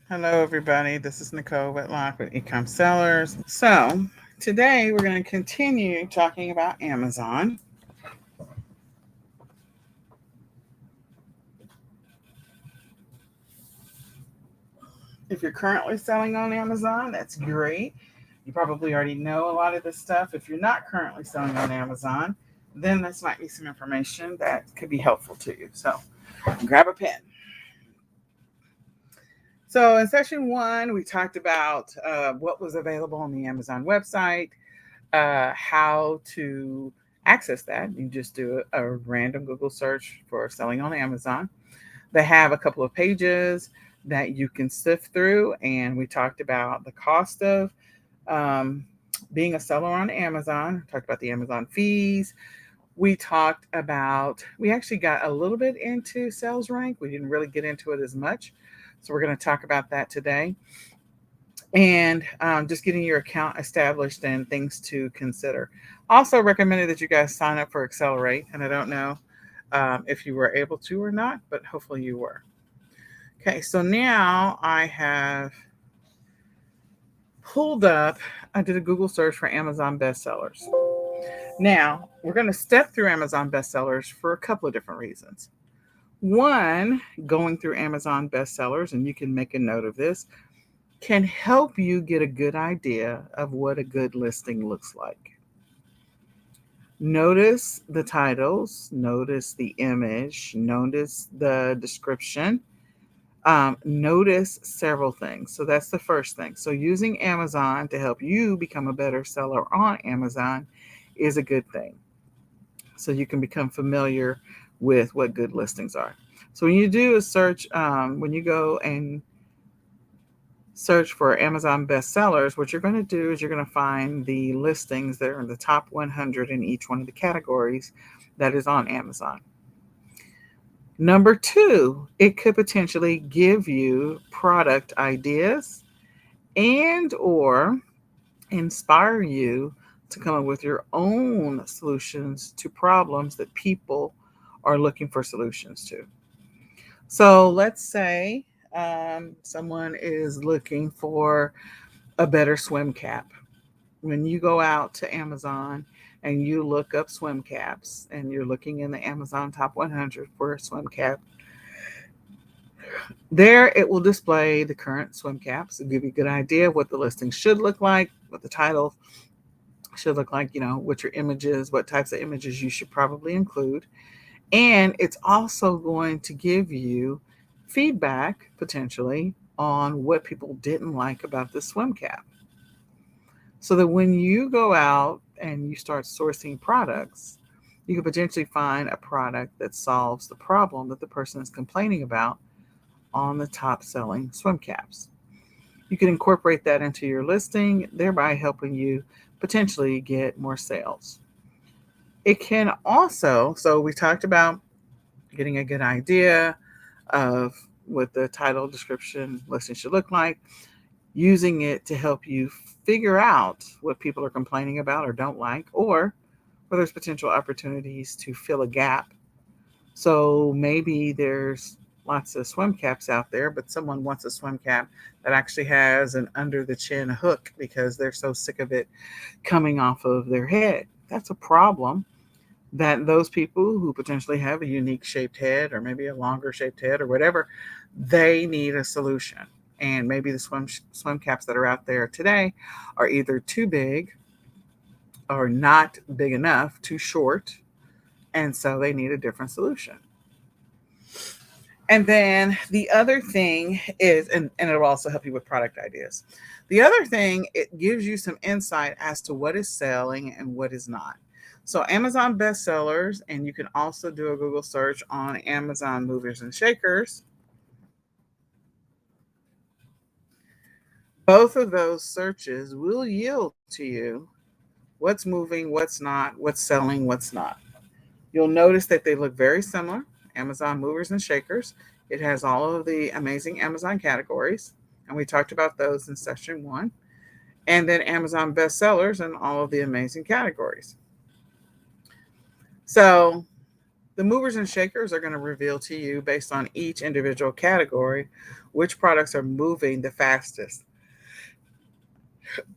Hello, everybody. This is Nicole Whitlock with eCom Sellers. So, today we're going to continue talking about Amazon. If you're currently selling on Amazon, that's great. You probably already know a lot of this stuff. If you're not currently selling on Amazon, then this might be some information that could be helpful to you. So, grab a pen. So, in session one, we talked about what was available on the Amazon website, how to access that. You just do a random Google search for selling on Amazon. They have a couple of pages that you can sift through, and we talked about the cost of um, being a seller on Amazon. We talked about the Amazon fees. We actually got a little bit into sales rank. We didn't really get into it as much. So we're going to talk about that today and just getting your account established and things to consider. Also recommended that you guys sign up for Accelerate, and I don't know if you were able to or not, but hopefully you were. Okay, so now I have pulled up, I did a Google search for Amazon bestsellers. Now, we're going to step through Amazon bestsellers for a couple of different reasons. One, going through Amazon bestsellers, and you can make a note of this, can help you get a good idea of what a good listing looks like. Notice the titles, notice the image, notice the description, notice several things. So that's the first thing. So using Amazon to help you become a better seller on Amazon is a good thing. So you can become familiar with what good listings are. So when you do a search, when you go and search for Amazon bestsellers, what you're going to do is you're going to find the listings that are in the top 100 in each one of the categories that is on Amazon. Number two, it could potentially give you product ideas and or inspire you to come up with your own solutions to problems that people are looking for solutions to. So let's say someone is looking for a better swim cap. When you go out to Amazon and you look up swim caps and you're looking in the Amazon top 100 for a swim cap, there it will display the current swim caps and give you a good idea of what the listing should look like, what the title should look like, what your images, what types of images you should probably include. And it's also going to give you feedback potentially on what people didn't like about the swim cap. So that when you go out and you start sourcing products, you can potentially find a product that solves the problem that the person is complaining about on the top selling swim caps. You can incorporate that into your listing, thereby helping you potentially get more sales. It can also, so we talked about getting a good idea of what the title, description, listing should look like, using it to help you figure out what people are complaining about or don't like, or where there's potential opportunities to fill a gap. So maybe there's lots of swim caps out there, but someone wants a swim cap that actually has an under the chin hook because they're so sick of it coming off of their head. That's a problem that those people who potentially have a unique shaped head or maybe a longer shaped head or whatever, they need a solution. And maybe the swim caps that are out there today are either too big or not big enough, too short, and so they need a different solution. And then the other thing is, and it will also help you with product ideas. The other thing, it gives you some insight as to what is selling and what is not. So Amazon bestsellers, and you can also do a Google search on Amazon movers and shakers. Both of those searches will yield to you what's moving, what's not, what's selling, what's not. You'll notice that they look very similar. Amazon movers and shakers. It has all of the amazing Amazon categories, and we talked about those in session one. And then Amazon bestsellers and all of the amazing categories. So The movers and shakers are going to reveal to you, based on each individual category, which products are moving the fastest.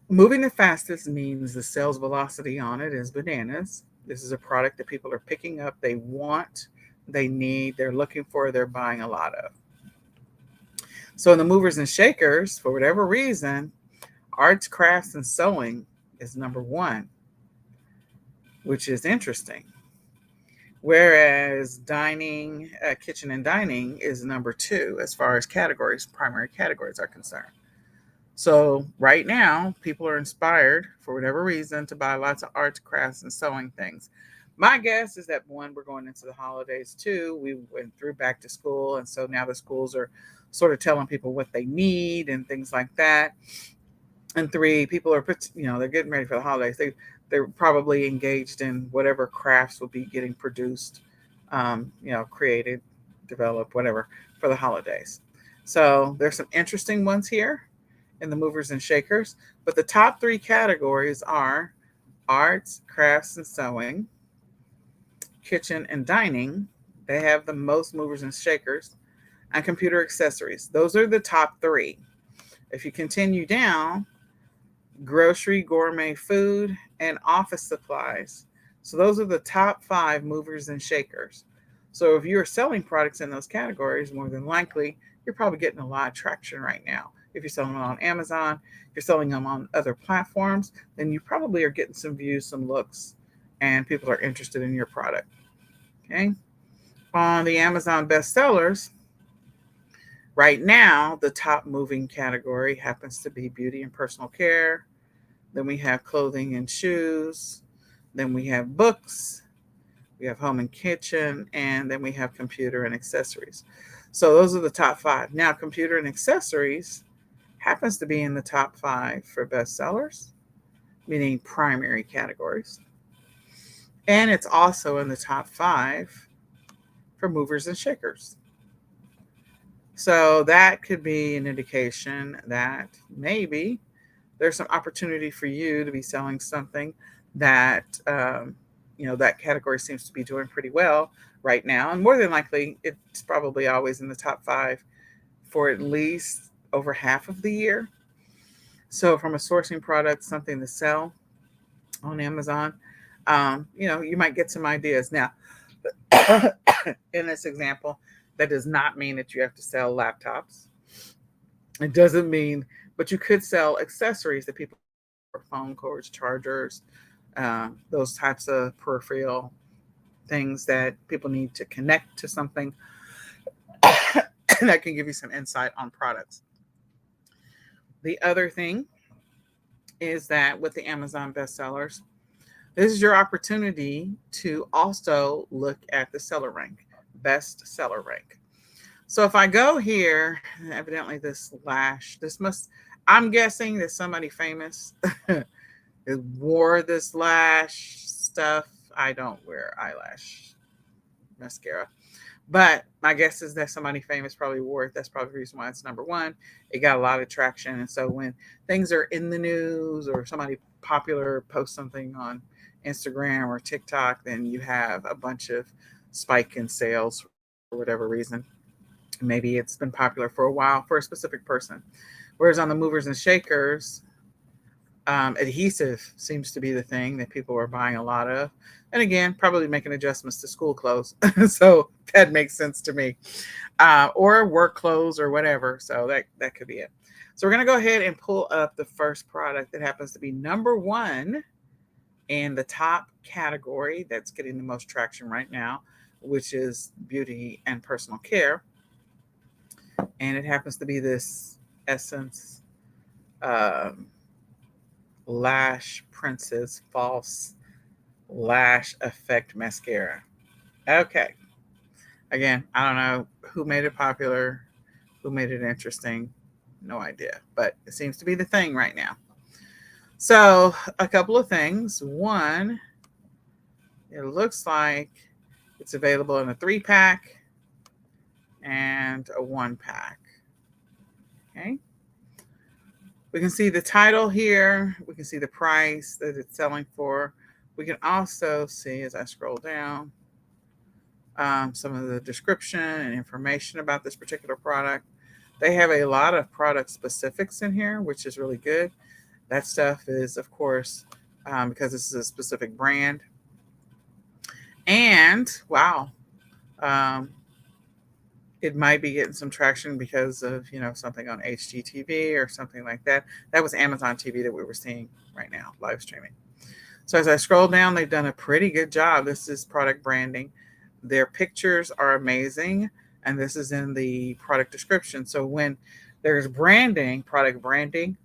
Moving the fastest means the sales velocity on it is bananas. This is a product that people are picking up, they want, they need, they're looking for, they're buying a lot of. So in the movers and shakers, for whatever reason, arts, crafts, and sewing is number one, which is interesting. Whereas dining, kitchen and dining is number two as far as categories, primary categories are concerned. So right now, people are inspired for whatever reason to buy lots of arts, crafts, and sewing things. My guess is that one, we're going into the holidays. Two, we went through back to school, and so now the schools are sort of telling people what they need and things like that. And three, people are they're getting ready for the holidays. They're probably engaged in whatever crafts will be getting produced, created, developed, whatever for the holidays. So there's some interesting ones here in the movers and shakers. But the top three categories are arts, crafts, and sewing, kitchen and dining. They have the most movers and shakers, and computer accessories. Those are the top three. If you continue down, grocery, gourmet food, and office supplies. So those are the top five movers and shakers. So if you're selling products in those categories, more than likely, you're probably getting a lot of traction right now. If you're selling them on Amazon, if you're selling them on other platforms, then you probably are getting some views, some looks, and people are interested in your product. Okay. On the Amazon bestsellers, right now, the top moving category happens to be beauty and personal care. Then we have clothing and shoes. Then we have books. We have home and kitchen. And then we have computer and accessories. So those are the top five. Now, computer and accessories happens to be in the top five for bestsellers, meaning primary categories. And it's also in the top five for movers and shakers. So that could be an indication that maybe there's some opportunity for you to be selling something that that category seems to be doing pretty well right now, and more than likely it's probably always in the top five for at least over half of the year. So from a sourcing product, something to sell on Amazon, you might get some ideas. Now, in this example, that does not mean that you have to sell laptops. It doesn't mean, but you could sell accessories that people, phone cords, chargers, those types of peripheral things that people need to connect to something that can give you some insight on products. The other thing is that with the Amazon bestsellers, this is your opportunity to also look at the seller rank, best seller rank. So if I go here, evidently I'm guessing that somebody famous wore this lash stuff. I don't wear eyelash mascara, but my guess is that somebody famous probably wore it. That's probably the reason why it's number one. It got a lot of traction. And so when things are in the news or somebody popular posts something on Instagram or TikTok, then you have a bunch of spike in sales for whatever reason. Maybe it's been popular for a while for a specific person. Whereas on the movers and shakers, adhesive seems to be the thing that people are buying a lot of. And again, probably making adjustments to school clothes. So that makes sense to me. Or work clothes or whatever. So that could be it. So we're going to go ahead and pull up the first product that happens to be number one in the top category that's getting the most traction right now, which is beauty and personal care. And it happens to be this Essence Lash Princess False Lash Effect Mascara. Okay. Again, I don't know who made it popular, who made it interesting. No idea. But it seems to be the thing right now. So a couple of things. One, it looks like it's available in a 3-pack and a 1-pack. Okay. We can see the title here. We can see the price that it's selling for. We can also see, as I scroll down, some of the description and information about this particular product. They have a lot of product specifics in here, which is really good. That stuff is, of course, because this is a specific brand. And wow, um, it might be getting some traction because of something on HGTV or something like that. That was Amazon TV that we were seeing right now, live streaming. So as I scroll down, they've done a pretty good job. This is product branding. Their pictures are amazing, and this is in the product description. So when there's branding, product branding,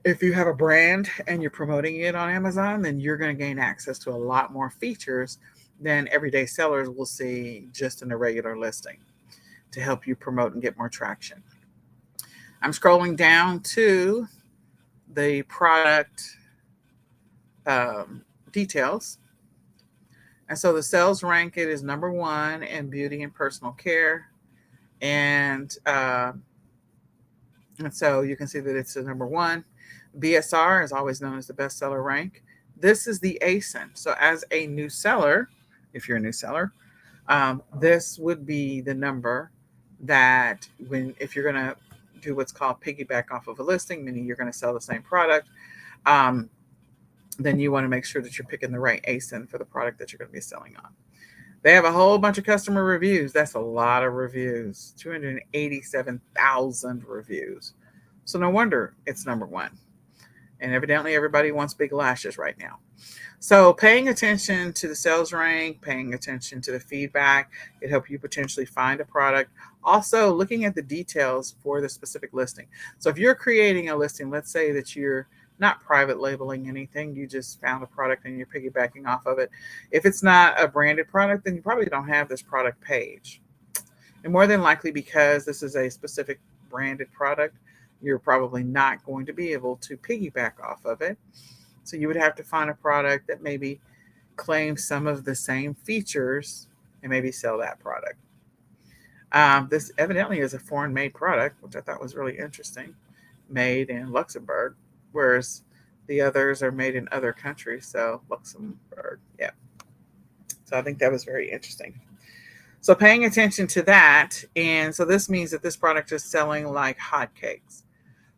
if you have a brand and you're promoting it on Amazon, then you're going to gain access to a lot more features than everyday sellers will see just in a regular listing to help you promote and get more traction. I'm scrolling down to the product details. And so the sales rank it is number 1 in beauty and personal care. And so you can see that it's the number 1. BSR is always known as the bestseller rank. This is the ASIN. So as a new seller, if you're a new seller, this would be the number that if you're going to do what's called piggyback off of a listing, meaning you're going to sell the same product, then you want to make sure that you're picking the right ASIN for the product that you're going to be selling on. They have a whole bunch of customer reviews. That's a lot of reviews, 287,000 reviews. So no wonder it's number 1. And evidently everybody wants big lashes right now. So paying attention to the sales rank, paying attention to the feedback, it helps you potentially find a product. Also looking at the details for the specific listing. So if you're creating a listing, let's say that you're not private labeling anything, you just found a product and you're piggybacking off of it. If it's not a branded product, then you probably don't have this product page. And more than likely, because this is a specific branded product, you're probably not going to be able to piggyback off of it. So you would have to find a product that maybe claims some of the same features and maybe sell that product. This evidently is a foreign-made product, which I thought was really interesting, made in Luxembourg, whereas the others are made in other countries. So Luxembourg, yeah. So I think that was very interesting. So paying attention to that, and so this means that this product is selling like hotcakes.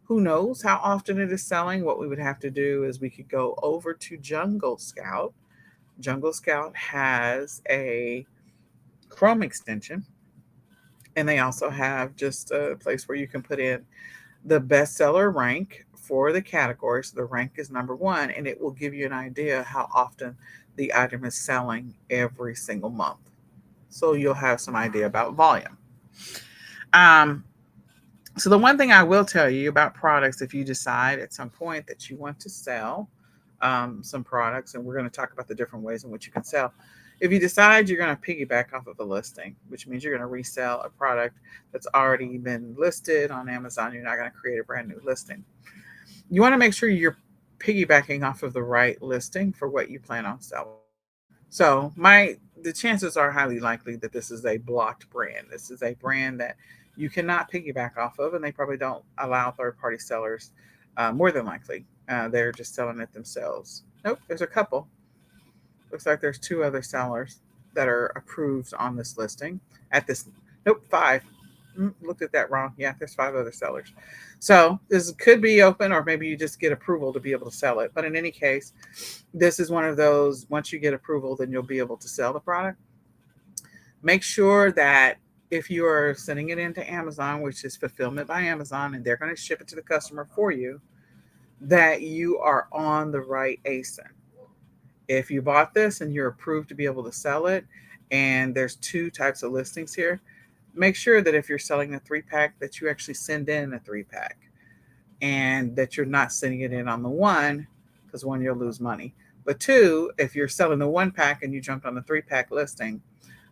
Who knows how often it is selling? What we would have to do is we could go over to Jungle Scout. Jungle Scout has a Chrome extension, and they also have just a place where you can put in the bestseller rank for the category. So the rank is number 1, and it will give you an idea how often the item is selling every single month. So you'll have some idea about volume. So the one thing I will tell you about products, if you decide at some point that you want to sell some products, and we're going to talk about the different ways in which you can sell. If you decide you're going to piggyback off of a listing, which means you're going to resell a product that's already been listed on Amazon, you're not going to create a brand new listing. You want to make sure you're piggybacking off of the right listing for what you plan on selling. So the chances are highly likely that this is a blocked brand. This is a brand that you cannot piggyback off of, and they probably don't allow third-party sellers, more than likely. They're just selling it themselves. Nope, there's a couple. Looks like there's 2 other sellers that are approved on this listing. Nope, 5. Looked at that wrong. Yeah, there's 5 other sellers. So this could be open, or maybe you just get approval to be able to sell it. But in any case, this is one of those, once you get approval, then you'll be able to sell the product. Make sure that if you are sending it into Amazon, which is fulfillment by Amazon, and they're going to ship it to the customer for you, that you are on the right ASIN. If you bought this and you're approved to be able to sell it, and there's 2 types of listings here, make sure that if you're selling a 3-pack, that you actually send in a 3-pack, and that you're not sending it in on the 1, because 1, you'll lose money. But 2, if you're selling the 1-pack and you jumped on the 3-pack listing,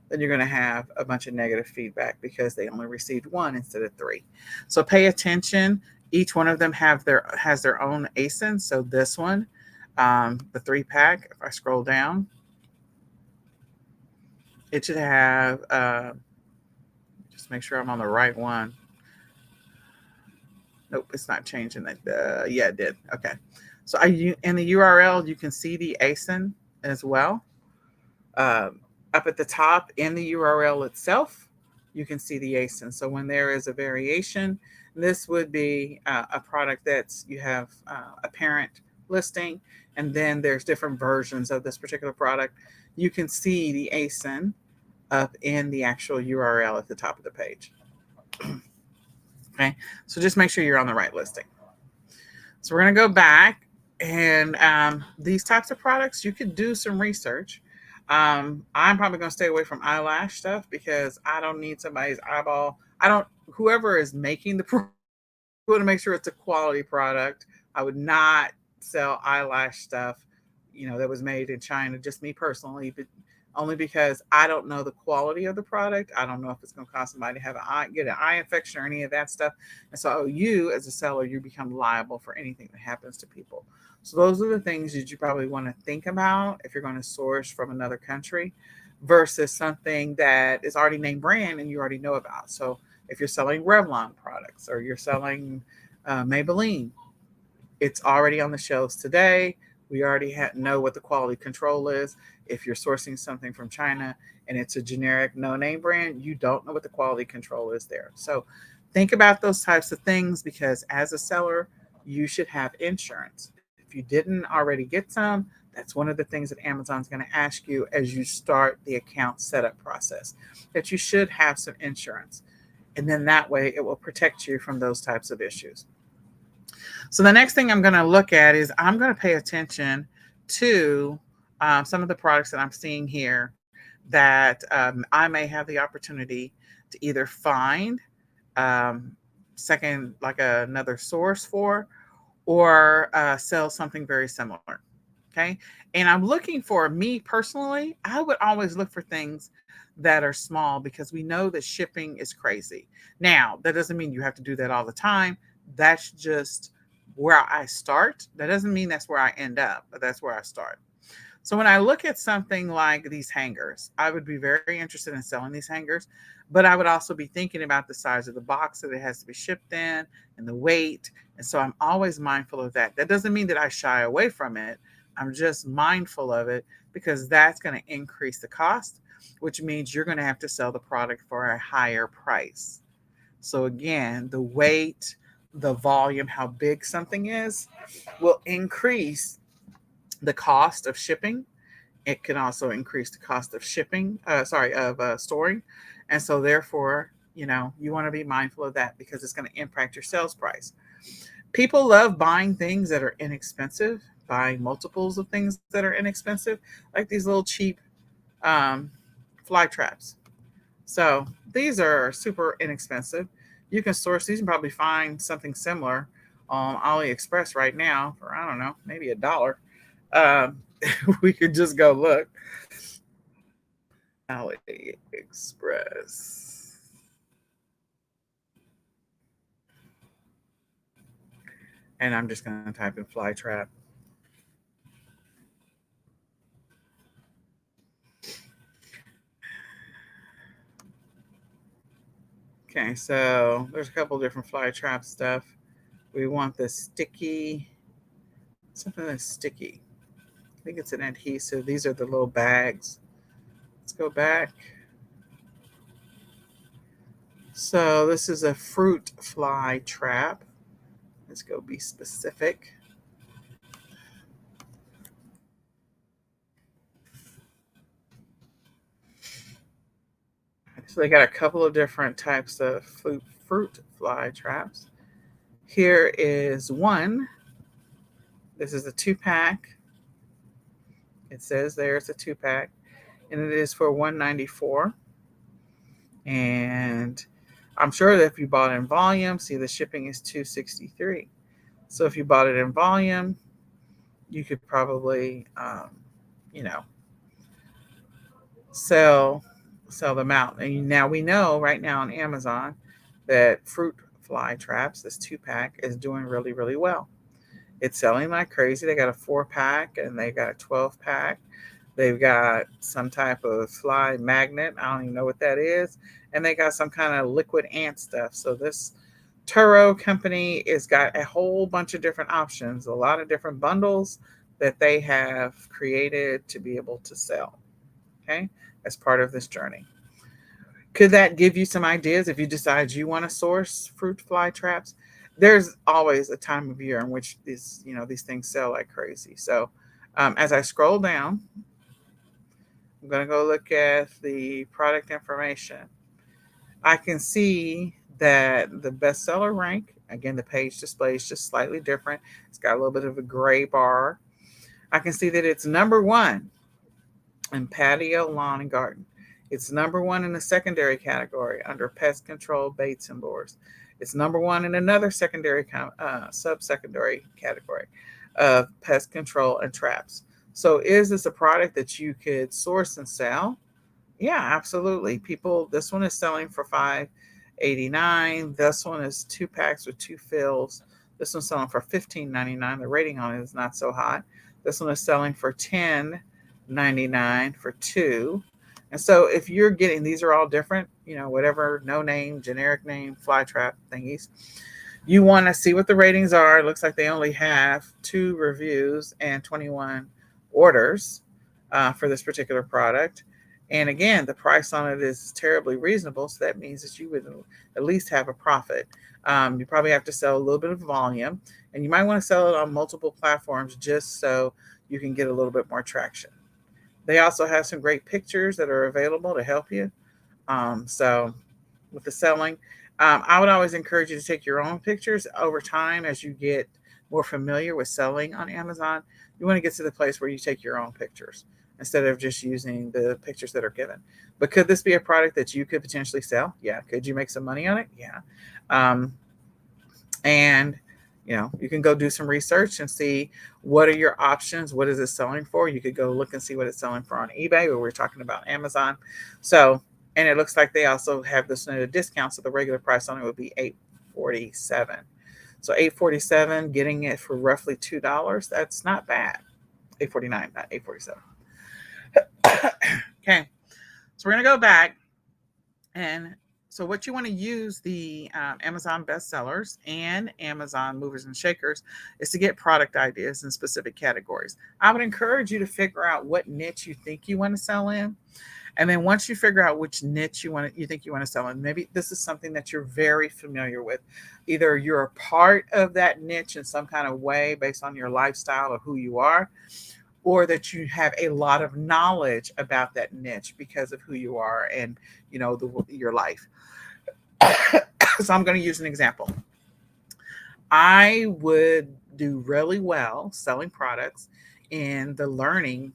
then you're going to have a bunch of negative feedback because they only received 1 instead of 3. So pay attention. Each one of them has their own ASIN. So this one, the 3-pack, if I scroll down, it should have, just make sure I'm on the right one. Nope, it's not changing it. Yeah, it did. Okay. So in the URL, you can see the ASIN as well. Up at the top in the URL itself, you can see the ASIN. So when there is a variation, this would be a product that's you have a parent listing, and then there's different versions of this particular product. You can see the ASIN up in the actual URL at the top of the page. Okay, so just make sure you're on the right listing. So we're going to go back, and these types of products, you could do some research. I'm probably going to stay away from eyelash stuff because I don't need somebody's eyeball. I don't, whoever is making the product, I want to make sure it's a quality product. I would not sell eyelash stuff, that was made in China, just me personally, but only because I don't know the quality of the product. I don't know if it's going to cause somebody to get an eye infection or any of that stuff. And so you, as a seller, you become liable for anything that happens to people. So those are the things that you probably want to think about if you're going to source from another country versus something that is already name brand and you already know about. So if you're selling Revlon products or you're selling Maybelline, it's already on the shelves today. We already know what the quality control is. If you're sourcing something from China and it's a generic no name brand, you don't know what the quality control is there. So think about those types of things because as a seller, you should have insurance. If you didn't already get some, that's one of the things that Amazon's going to ask you as you start the account setup process, that you should have some insurance. And then that way it will protect you from those types of issues. So the next thing I'm going to look at is I'm going to pay attention to some of the products that I'm seeing here that I may have the opportunity to either find second, like another source for, or sell something very similar. Okay. And I'm looking for, me personally, I would always look for things that are small because we know that shipping is crazy. Now, that doesn't mean you have to do that all the time. That's just where I start. That doesn't mean that's where I end up, but that's where I start. So when I look at something like these hangers, I would be very interested in selling these hangers, but I would also be thinking about the size of the box that it has to be shipped in and the weight. And so I'm always mindful of that. That doesn't mean that I shy away from it. I'm just mindful of it because that's going to increase the cost, which means you're going to have to sell the product for a higher price. So again, the weight, the volume, how big something is, will increase the cost of shipping. It can also increase the cost of storing. And so therefore, you want to be mindful of that because it's going to impact your sales price. People love buying things that are inexpensive, buying multiples of things that are inexpensive, like these little cheap fly traps. So these are super inexpensive. You can source these and probably find something similar on AliExpress right now for, I don't know, maybe $1. We could just go look. AliExpress. And I'm just going to type in fly trap. Okay, so there's a couple different fly trap stuff. We want the sticky, something that's sticky. I think it's an adhesive. These are the little bags. Let's go back. So this is a fruit fly trap. Let's go be specific. So they got a couple of different types of fruit fly traps. Here is one. This is a 2-pack. It says there it's a 2-pack, and it is for $194. And I'm sure that if you bought it in volume, see the shipping is $263. So if you bought it in volume, you could probably, sell them out. And now we know right now on Amazon that fruit fly traps, this 2-pack, is doing really, really well. It's selling like crazy. They got a 4-pack and they got a 12-pack. They've got some type of fly magnet. I don't even know what that is. And they got some kind of liquid ant stuff. So this Turo company has got a whole bunch of different options, a lot of different bundles that they have created to be able to sell. okay, as part of this journey. Could that give you some ideas if you decide you want to source fruit fly traps? There's always a time of year in which these things sell like crazy. So as I scroll down, I'm going to go look at the product information. I can see that the bestseller rank, again, the page display is just slightly different. It's got a little bit of a gray bar. I can see that it's number one in patio, lawn, and garden. It's number one in the secondary category under pest control, baits, and lures. It's number one in another sub-secondary category of pest control and traps. So is this a product that you could source and sell? Yeah, absolutely. This one is selling for $5.89. This one is 2 packs with 2 fills. This one's selling for $15.99. The rating on it is not so hot. This one is selling for $10.99 for 2. And so if you're getting, these are all different, whatever, no name, generic name, fly trap thingies. You want to see what the ratings are. It looks like they only have 2 reviews and 21 orders for this particular product. And again, the price on it is terribly reasonable. So that means that you would at least have a profit. You probably have to sell a little bit of volume, and you might want to sell it on multiple platforms just so you can get a little bit more traction. They also have some great pictures that are available to help you. So with the selling, I would always encourage you to take your own pictures over time as you get more familiar with selling on Amazon. You want to get to the place where you take your own pictures instead of just using the pictures that are given. But could this be a product that you could potentially sell? Yeah. Could you make some money on it? Yeah. And you can go do some research and see what are your options. What is it selling for? You could go look and see what it's selling for on eBay, where we're talking about Amazon. So, and it looks like they also have this at a discount. So the regular price on it would be $8.47. So $8.47, getting it for roughly $2. That's not bad. $8.49, not $8.47. Okay. So we're going to go back. And so what you want to use the Amazon bestsellers and Amazon movers and shakers is to get product ideas in specific categories. I would encourage you to figure out what niche you think you want to sell in. And then once you figure out which niche you think you want to sell in, maybe this is something that you're very familiar with. Either you're a part of that niche in some kind of way based on your lifestyle or who you are, or that you have a lot of knowledge about that niche because of who you are and your life. So I'm going to use an example. I would do really well selling products in the learning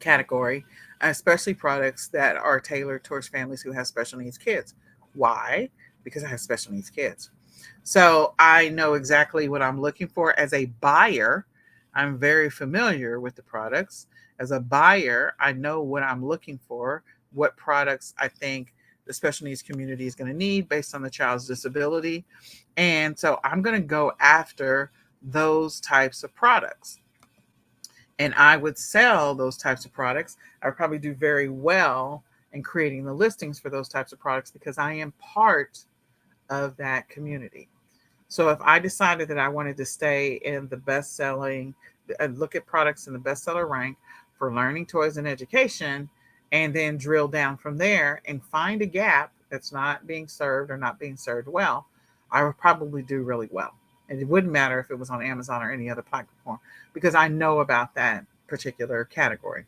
category, especially products that are tailored towards families who have special needs kids. Why? Because I have special needs kids. So I know exactly what I'm looking for as a buyer. I'm very familiar with the products. As a buyer, I know what I'm looking for, what products I think the special needs community is going to need based on the child's disability. And so I'm going to go after those types of products. And I would sell those types of products. I would probably do very well in creating the listings for those types of products because I am part of that community. So if I decided that I wanted to stay in the best-selling, look at products in the bestseller rank for learning, toys, and education, and then drill down from there and find a gap that's not being served or not being served well, I would probably do really well. And it wouldn't matter if it was on Amazon or any other platform because I know about that particular category.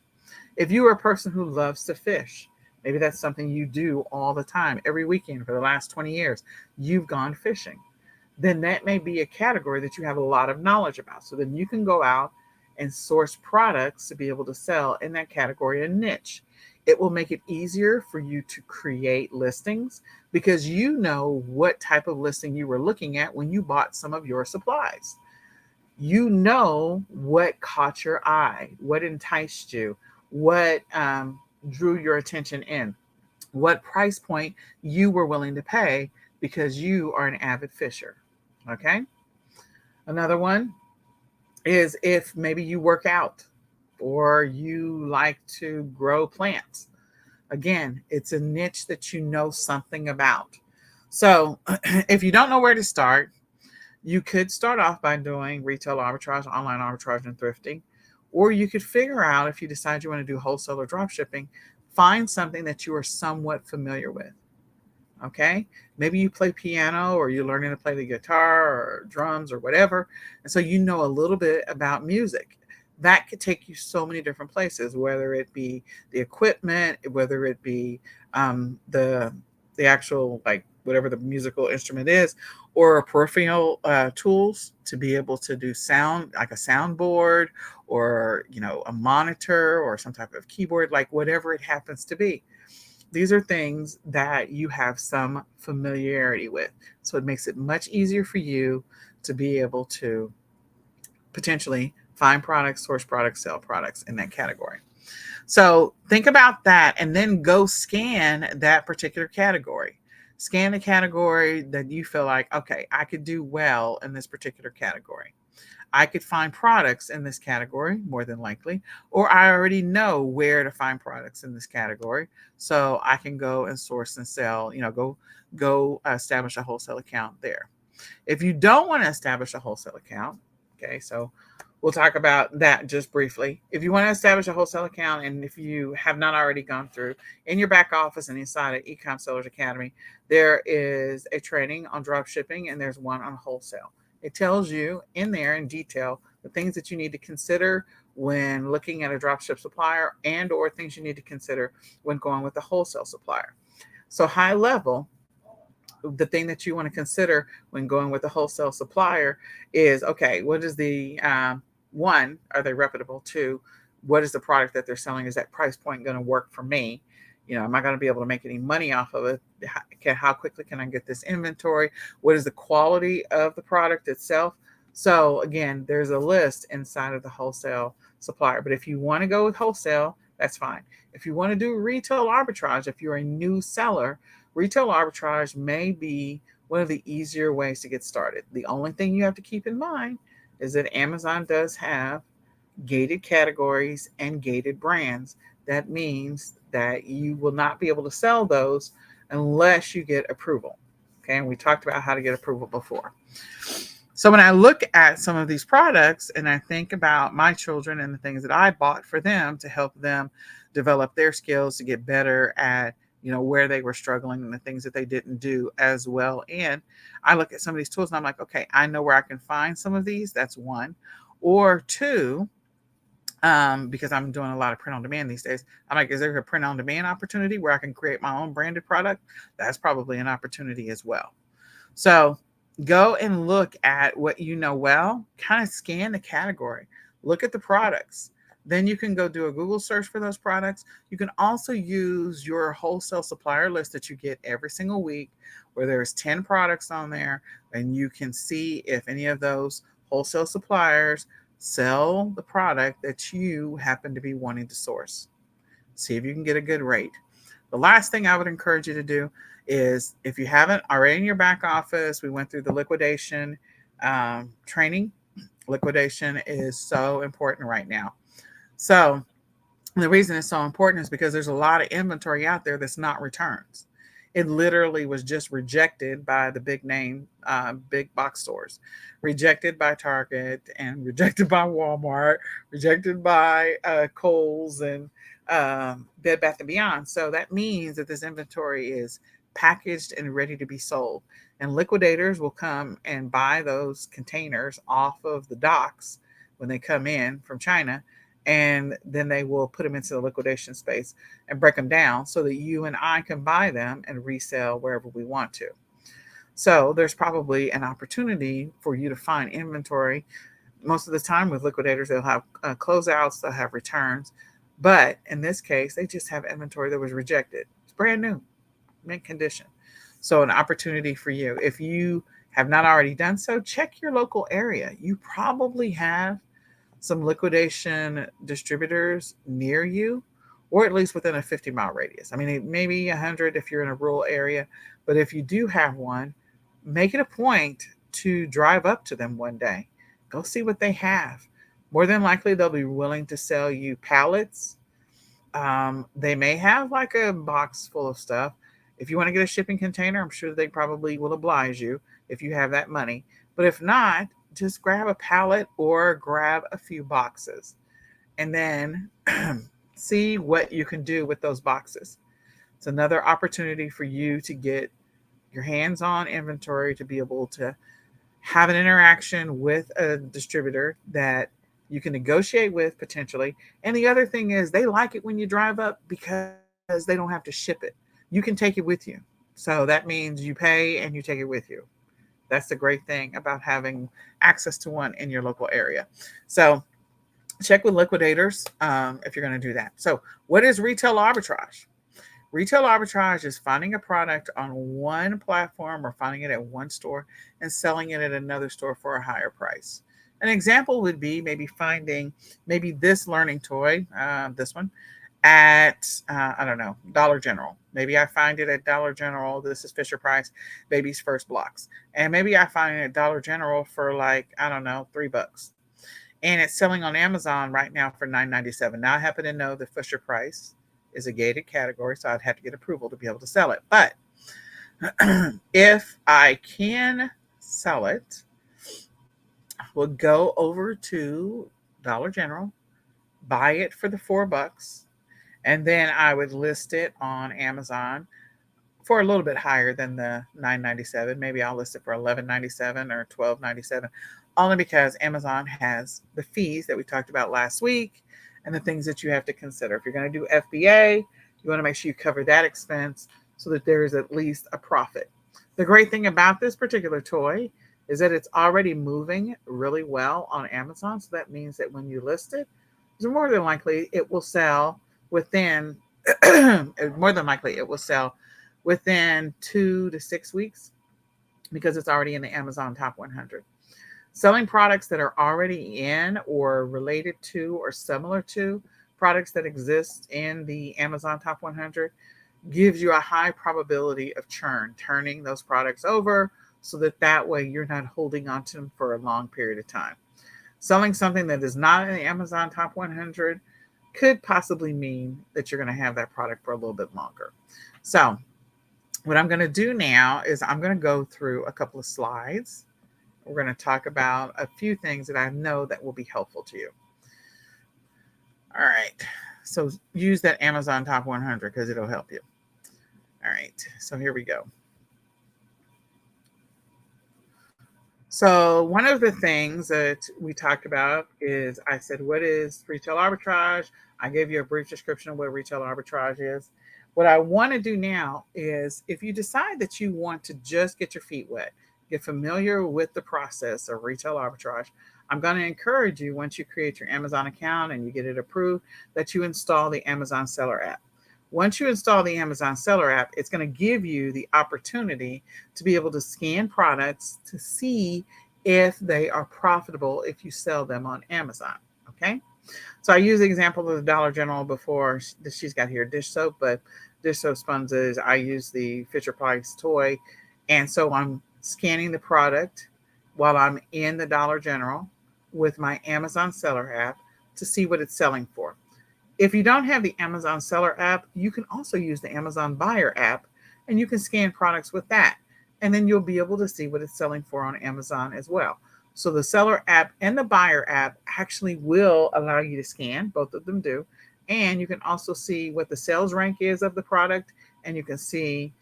If you are a person who loves to fish, maybe that's something you do all the time, every weekend for the last 20 years, you've gone fishing. Then that may be a category that you have a lot of knowledge about. So then you can go out and source products to be able to sell in that category and niche. It will make it easier for you to create listings because you know what type of listing you were looking at when you bought some of your supplies. You know what caught your eye, what enticed you, what drew your attention in, what price point you were willing to pay because you are an avid fisher. Okay. Another one is if maybe you work out or you like to grow plants. Again, it's a niche that you know something about. So if you don't know where to start, you could start off by doing retail arbitrage, online arbitrage, and thrifting. Or you could figure out, if you decide you want to do wholesale or drop shipping, find something that you are somewhat familiar with. Okay, maybe you play piano, or you're learning to play the guitar or drums or whatever, and so you know a little bit about music. That could take you so many different places, whether it be the equipment, whether it be the actual, like, whatever the musical instrument is, or peripheral tools to be able to do sound, like a soundboard, or a monitor, or some type of keyboard, like whatever it happens to be. These are things that you have some familiarity with. So it makes it much easier for you to be able to potentially find products, source products, sell products in that category. So think about that, and then go scan that particular category. Scan the category that you feel like, okay, I could do well in this particular category. I could find products in this category, more than likely, or I already know where to find products in this category, so I can go and source and sell. Go establish a wholesale account there. If you don't want to establish a wholesale account, okay, so we'll talk about that just briefly. If you want to establish a wholesale account, and if you have not already gone through, in your back office and inside of eCom Sellers Academy, there is a training on drop shipping, and there's one on wholesale. It tells you in there in detail the things that you need to consider when looking at a dropship supplier, and or things you need to consider when going with a wholesale supplier. So high level, the thing that you want to consider when going with a wholesale supplier is, okay, what is the one, are they reputable? Two, what is the product that they're selling? Is that price point going to work for me? Am I going to be able to make any money off of it? How quickly can I get this inventory? What is the quality of the product itself? So again, there's a list inside of the wholesale supplier. But if you want to go with wholesale, that's fine. If you want to do retail arbitrage, if you're a new seller, retail arbitrage may be one of the easier ways to get started. The only thing you have to keep in mind is that Amazon does have gated categories and gated brands. That means that you will not be able to sell those unless you get approval. Okay, and we talked about how to get approval before. So when I look at some of these products and I think about my children and the things that I bought for them to help them develop their skills to get better at, where they were struggling and the things that they didn't do as well. And I look at some of these tools and I'm like, okay, I know where I can find some of these. That's one. Or two, because I'm doing a lot of print on demand these days, I'm like, is there a print on demand opportunity where I can create my own branded product? That's probably an opportunity as well. So go and look at what you know well, kind of scan the category, look at the products. Then you can go do a Google search for those products. You can also use your wholesale supplier list that you get every single week, where there's 10 products on there, and you can see if any of those wholesale suppliers sell the product that you happen to be wanting to source. See if you can get a good rate. The last thing I would encourage you to do is, if you haven't already in your back office, we went through the liquidation training. Liquidation is so important right now. So the reason it's so important is because there's a lot of inventory out there that's not returns. It literally was just rejected by the big name, big box stores, rejected by Target, and rejected by Walmart, rejected by Kohl's and Bed Bath & Beyond. So that means that this inventory is packaged and ready to be sold. And liquidators will come and buy those containers off of the docks when they come in from China, and then they will put them into the liquidation space and break them down so that you and I can buy them and resell wherever we want to. So there's probably an opportunity for you to find inventory. Most of the time with liquidators, they'll have closeouts, they'll have returns. But in this case, they just have inventory that was rejected. It's brand new, mint condition. So an opportunity for you. If you have not already done so, check your local area. You probably have some liquidation distributors near you, or at least within a 50-mile radius. I mean, it may be 100 if you're in a rural area, but if you do have one, make it a point to drive up to them one day. Go see what they have. More than likely, they'll be willing to sell you pallets. They may have like a box full of stuff. If you want to get a shipping container, I'm sure they probably will oblige you if you have that money. But if not, just grab a pallet or grab a few boxes and then see what you can do with those boxes. It's another opportunity for you to get your hands on inventory, to be able to have an interaction with a distributor that you can negotiate with potentially. And the other thing is, they like it when you drive up because they don't have to ship it. You can take it with you. So that means you pay and you take it with you. That's the great thing about having access to one in your local area. So check with liquidators if you're going to do that. So, what is retail arbitrage? Retail arbitrage is finding a product on one platform or finding it at one store and selling it at another store for a higher price. An example would be maybe finding maybe this learning toy, this one, at I don't know, Dollar General. Maybe I find it at Dollar General. This is Fisher Price, Baby's First Blocks, and maybe I find it at Dollar General for like I don't know, $3, and it's selling on Amazon right now for $9.97. Now I happen to know that Fisher Price is a gated category, so I'd have to get approval to be able to sell it. But if I can sell it, we'll go over to Dollar General, buy it for the $4, and then I would list it on Amazon for a little bit higher than the $9.97. Maybe I'll list it for $11.97 or $12.97, only because Amazon has the fees that we talked about last week and the things that you have to consider. If you're going to do FBA, you want to make sure you cover that expense so that there is at least a profit. The great thing about this particular toy is that it's already moving really well on Amazon. So that means that when you list it, more than likely it will sell within more than likely it will sell within 2 to 6 weeks because it's already in the Amazon top 100. Selling products that are already in or related to or similar to products that exist in the Amazon top 100 gives you a high probability of turning those products over, so that way you're not holding on to them for a long period of time. Selling something that is not in the Amazon top 100 could possibly mean that you're going to have that product for a little bit longer. So what I'm going to do now is I'm going to go through a couple of slides. We're going to talk about a few things that I know that will be helpful to you. All right. So use that Amazon top 100 because it'll help you. All right. So here we go. So one of the things that we talked about is I said, what is retail arbitrage? I gave you a brief description of what retail arbitrage is. What I want to do now is if you decide that you want to just get your feet wet, get familiar with the process of retail arbitrage, I'm going to encourage you, once you create your Amazon account and you get it approved, that you install the Amazon Seller app. Once you install the Amazon Seller app, it's going to give you the opportunity to be able to scan products to see if they are profitable if you sell them on Amazon. Okay. So I use the example of the Dollar General before that she's got here, dish soap, but dish soap sponges, I use the Fisher Price toy. And so I'm scanning the product while I'm in the Dollar General with my Amazon Seller app to see what it's selling for. If you don't have the Amazon Seller app, you can also use the Amazon Buyer app, and you can scan products with that. And then you'll be able to see what it's selling for on Amazon as well. So the Seller app and the Buyer app actually will allow you to scan, both of them do. And you can also see what the sales rank is of the product, and you can see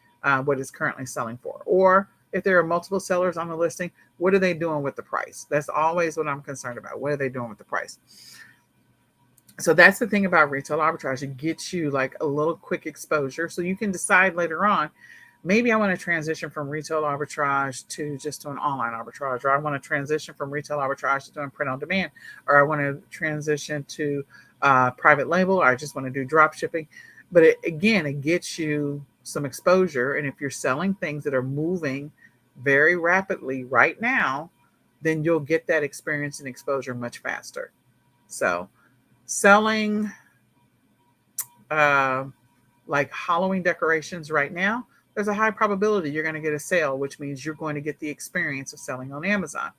what it's currently selling for. Or if there are multiple sellers on the listing, what are they doing with the price? That's always what I'm concerned about. What are they doing with the price? So that's the thing about retail arbitrage. It gets you like a little quick exposure. So you can decide later on, maybe I want to transition from retail arbitrage to just to an online arbitrage, or I want to transition from retail arbitrage to doing print on demand, or I want to transition to private label, or I just want to do drop shipping. But it gets you some exposure. And if you're selling things that are moving very rapidly right now, then you'll get that experience and exposure much faster. So selling like Halloween decorations right now, there's a high probability you're going to get a sale, which means you're going to get the experience of selling on Amazon.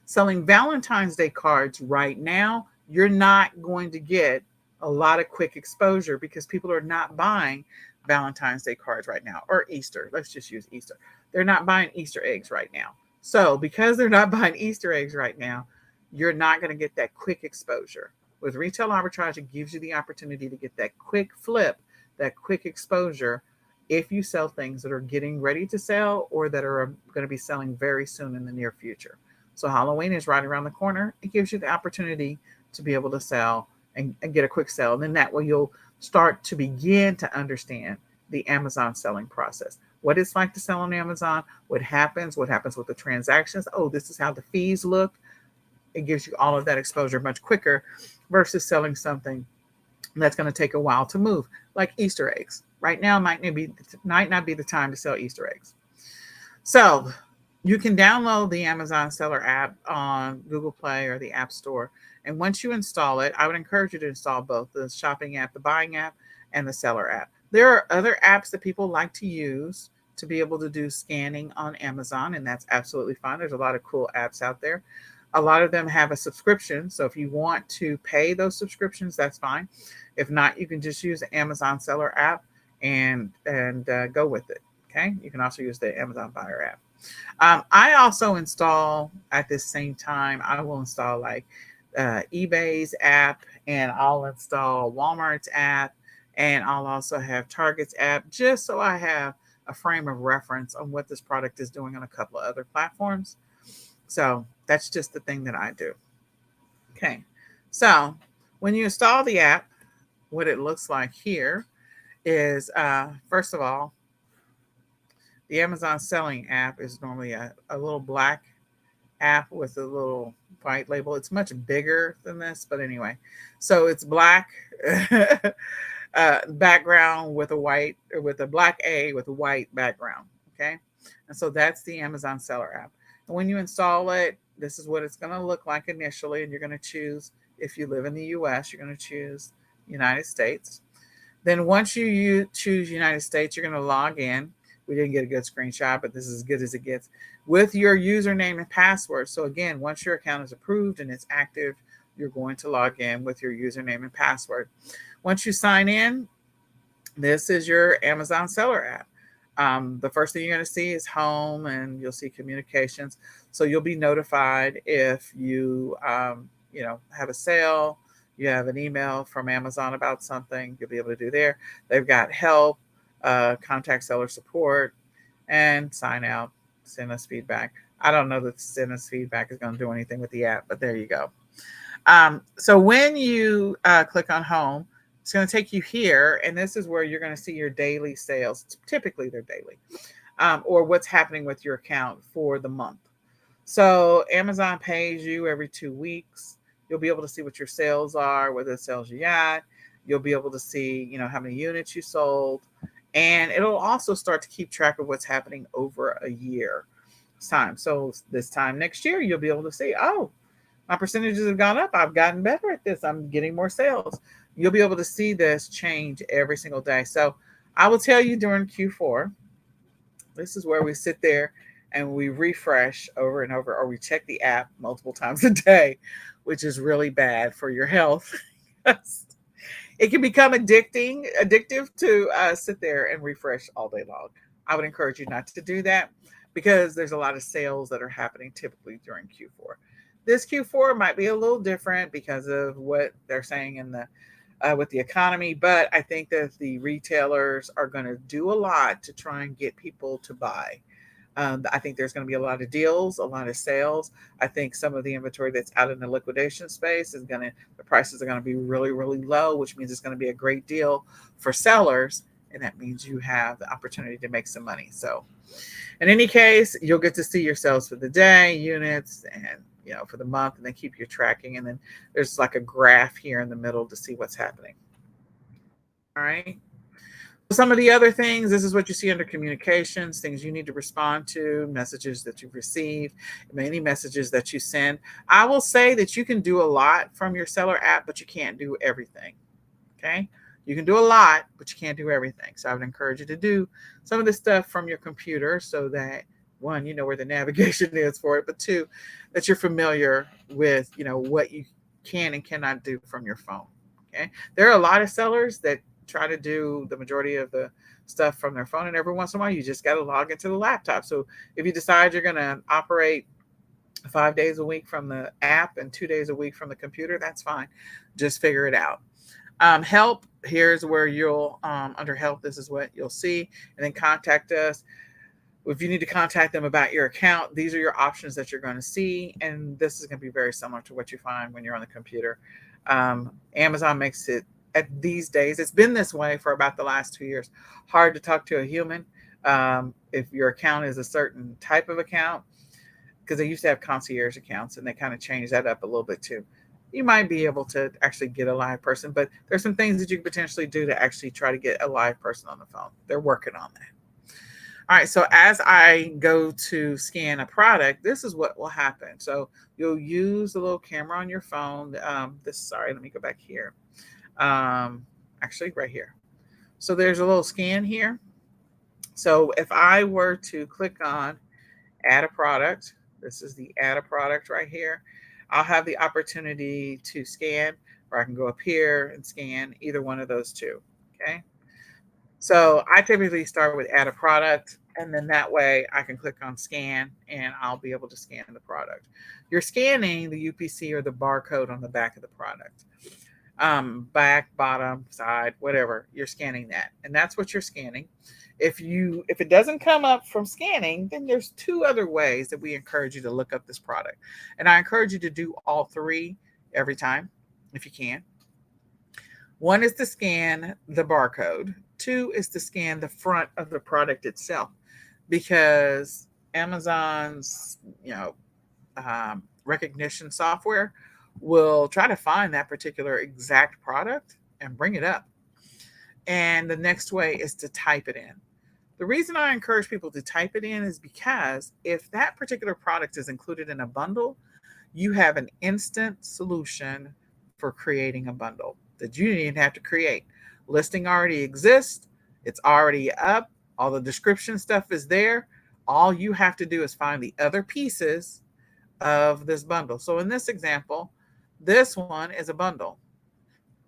Selling Valentine's Day cards right now, you're not going to get a lot of quick exposure because people are not buying Valentine's Day cards right now, or Easter. Let's just use Easter. They're not buying Easter eggs right now. So because they're not buying Easter eggs right now, you're not going to get that quick exposure. With retail arbitrage, it gives you the opportunity to get that quick flip, that quick exposure if you sell things that are getting ready to sell or that are going to be selling very soon in the near future. So Halloween is right around the corner. It gives you the opportunity to be able to sell and get a quick sell. And then that way you'll start to begin to understand the Amazon selling process. What it's like to sell on Amazon, what happens with the transactions. Oh, this is how the fees look. It gives you all of that exposure much quicker versus selling something that's going to take a while to move, like Easter eggs. Right now might not be the time to sell Easter eggs. So you can download the Amazon Seller app on Google Play or the App Store. And once you install it, I would encourage you to install both the shopping app, the buying app, and the seller app. There are other apps that people like to use to be able to do scanning on Amazon, and that's absolutely fine. There's a lot of cool apps out there. A lot of them have a subscription. So if you want to pay those subscriptions, that's fine. If not, you can just use the Amazon Seller app and go with it. Okay. You can also use the Amazon Buyer app. I also install at this same time, I will install like eBay's app, and I'll install Walmart's app, and I'll also have Target's app, just so I have a frame of reference on what this product is doing on a couple of other platforms. So that's just the thing that I do. Okay. So when you install the app, what it looks like here is, first of all, the Amazon selling app is normally a little black app with a little white label. It's much bigger than this, but anyway. So it's black background with a black A with a white background. Okay. And so that's the Amazon seller app. And when you install it, this is what it's going to look like initially. And you're going to choose, if you live in the US, you're going to choose United States. Then once you choose United States, you're going to log in. We didn't get a good screenshot, but this is as good as it gets, with your username and password. So again, once your account is approved and it's active, you're going to log in with your username and password. Once you sign in, this is your Amazon seller app. The first thing you're going to see is home, and you'll see communications. So you'll be notified if you, have a sale, you have an email from Amazon about something, you'll be able to do there. They've got help, contact seller support, and sign out, send us feedback. I don't know that send us feedback is going to do anything with the app, but there you go. So when you click on home, it's going to take you here, and this is where you're going to see your daily sales. Typically, they're daily, or what's happening with your account for the month. So Amazon pays you every 2 weeks. You'll be able to see what your sales are, whether the sales you got. You'll be able to see, how many units you sold, and it'll also start to keep track of what's happening over a year time. So this time next year, you'll be able to see, oh, my percentages have gone up. I've gotten better at this. I'm getting more sales. You'll be able to see this change every single day. So I will tell you, during Q4, this is where we sit there and we refresh over and over, or we check the app multiple times a day, which is really bad for your health. It can become addictive to sit there and refresh all day long. I would encourage you not to do that, because there's a lot of sales that are happening typically during Q4. This Q4 might be a little different because of what they're saying in the with the economy, but I think that the retailers are going to do a lot to try and get people to buy. I think there's going to be a lot of deals, a lot of sales. I think some of the inventory that's out in the liquidation space the prices are going to be really, really low, which means it's going to be a great deal for sellers. And that means you have the opportunity to make some money. So in any case, you'll get to see your sales for the day, units, and for the month, and then keep your tracking. And then there's like a graph here in the middle to see what's happening. All right. Some of the other things, this is what you see under communications, things you need to respond to, messages that you've received, many messages that you send. I will say that you can do a lot from your seller app, but you can't do everything. Okay. You can do a lot, but you can't do everything. So I would encourage you to do some of this stuff from your computer, so that, one, you know where the navigation is for it, but two, that you're familiar with, what you can and cannot do from your phone. Okay. There are a lot of sellers that try to do the majority of the stuff from their phone, and every once in a while you just got to log into the laptop. So if you decide you're going to operate 5 days a week from the app and 2 days a week from the computer, that's fine. Just figure it out. Help, here's where you'll, under help, this is what you'll see. And then contact us. If you need to contact them about your account, these are your options that you're going to see. And this is going to be very similar to what you find when you're on the computer. Amazon makes it, at these days, it's been this way for about the last 2 years, hard to talk to a human. If your account is a certain type of account, because they used to have concierge accounts and they kind of changed that up a little bit too. You might be able to actually get a live person, but there's some things that you can potentially do to actually try to get a live person on the phone. They're working on that. All right, so as I go to scan a product, this is what will happen. So you'll use the little camera on your phone. Sorry, let me go back here. Actually, right here. So there's a little scan here. So if I were to click on add a product, this is the add a product right here. I'll have the opportunity to scan, or I can go up here and scan either one of those two. Okay. So I typically start with add a product, and then that way I can click on scan and I'll be able to scan the product. You're scanning the UPC or the barcode on the back of the product. Back, bottom, side, whatever, you're scanning that. And that's what you're scanning. If it doesn't come up from scanning, then there's two other ways that we encourage you to look up this product. And I encourage you to do all three every time, if you can. One is to scan the barcode. Two is to scan the front of the product itself, because Amazon's, recognition software will try to find that particular exact product and bring it up. And the next way is to type it in. The reason I encourage people to type it in is because if that particular product is included in a bundle, you have an instant solution for creating a bundle that you didn't even have to create. Listing already exists, it's already up, all the description stuff is there. All you have to do is find the other pieces of this bundle. So in this example, this one is a bundle.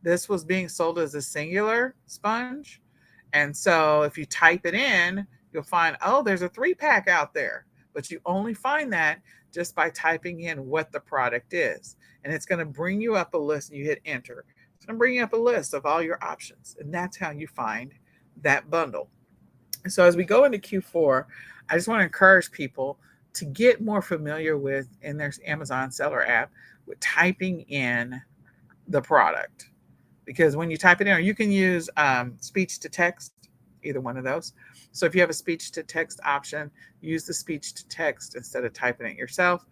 This was being sold as a singular sponge. And so if you type it in, you'll find, oh, there's a 3-pack out there. But you only find that just by typing in what the product is. And it's going to bring you up a list, and you hit enter. It's going to bring you up a list of all your options. And that's how you find that bundle. And so as we go into Q4, I just want to encourage people to get more familiar with, in their Amazon seller app, with typing in the product. Because when you type it in, or you can use speech to text, either one of those. So if you have a speech to text option, use the speech to text instead of typing it yourself,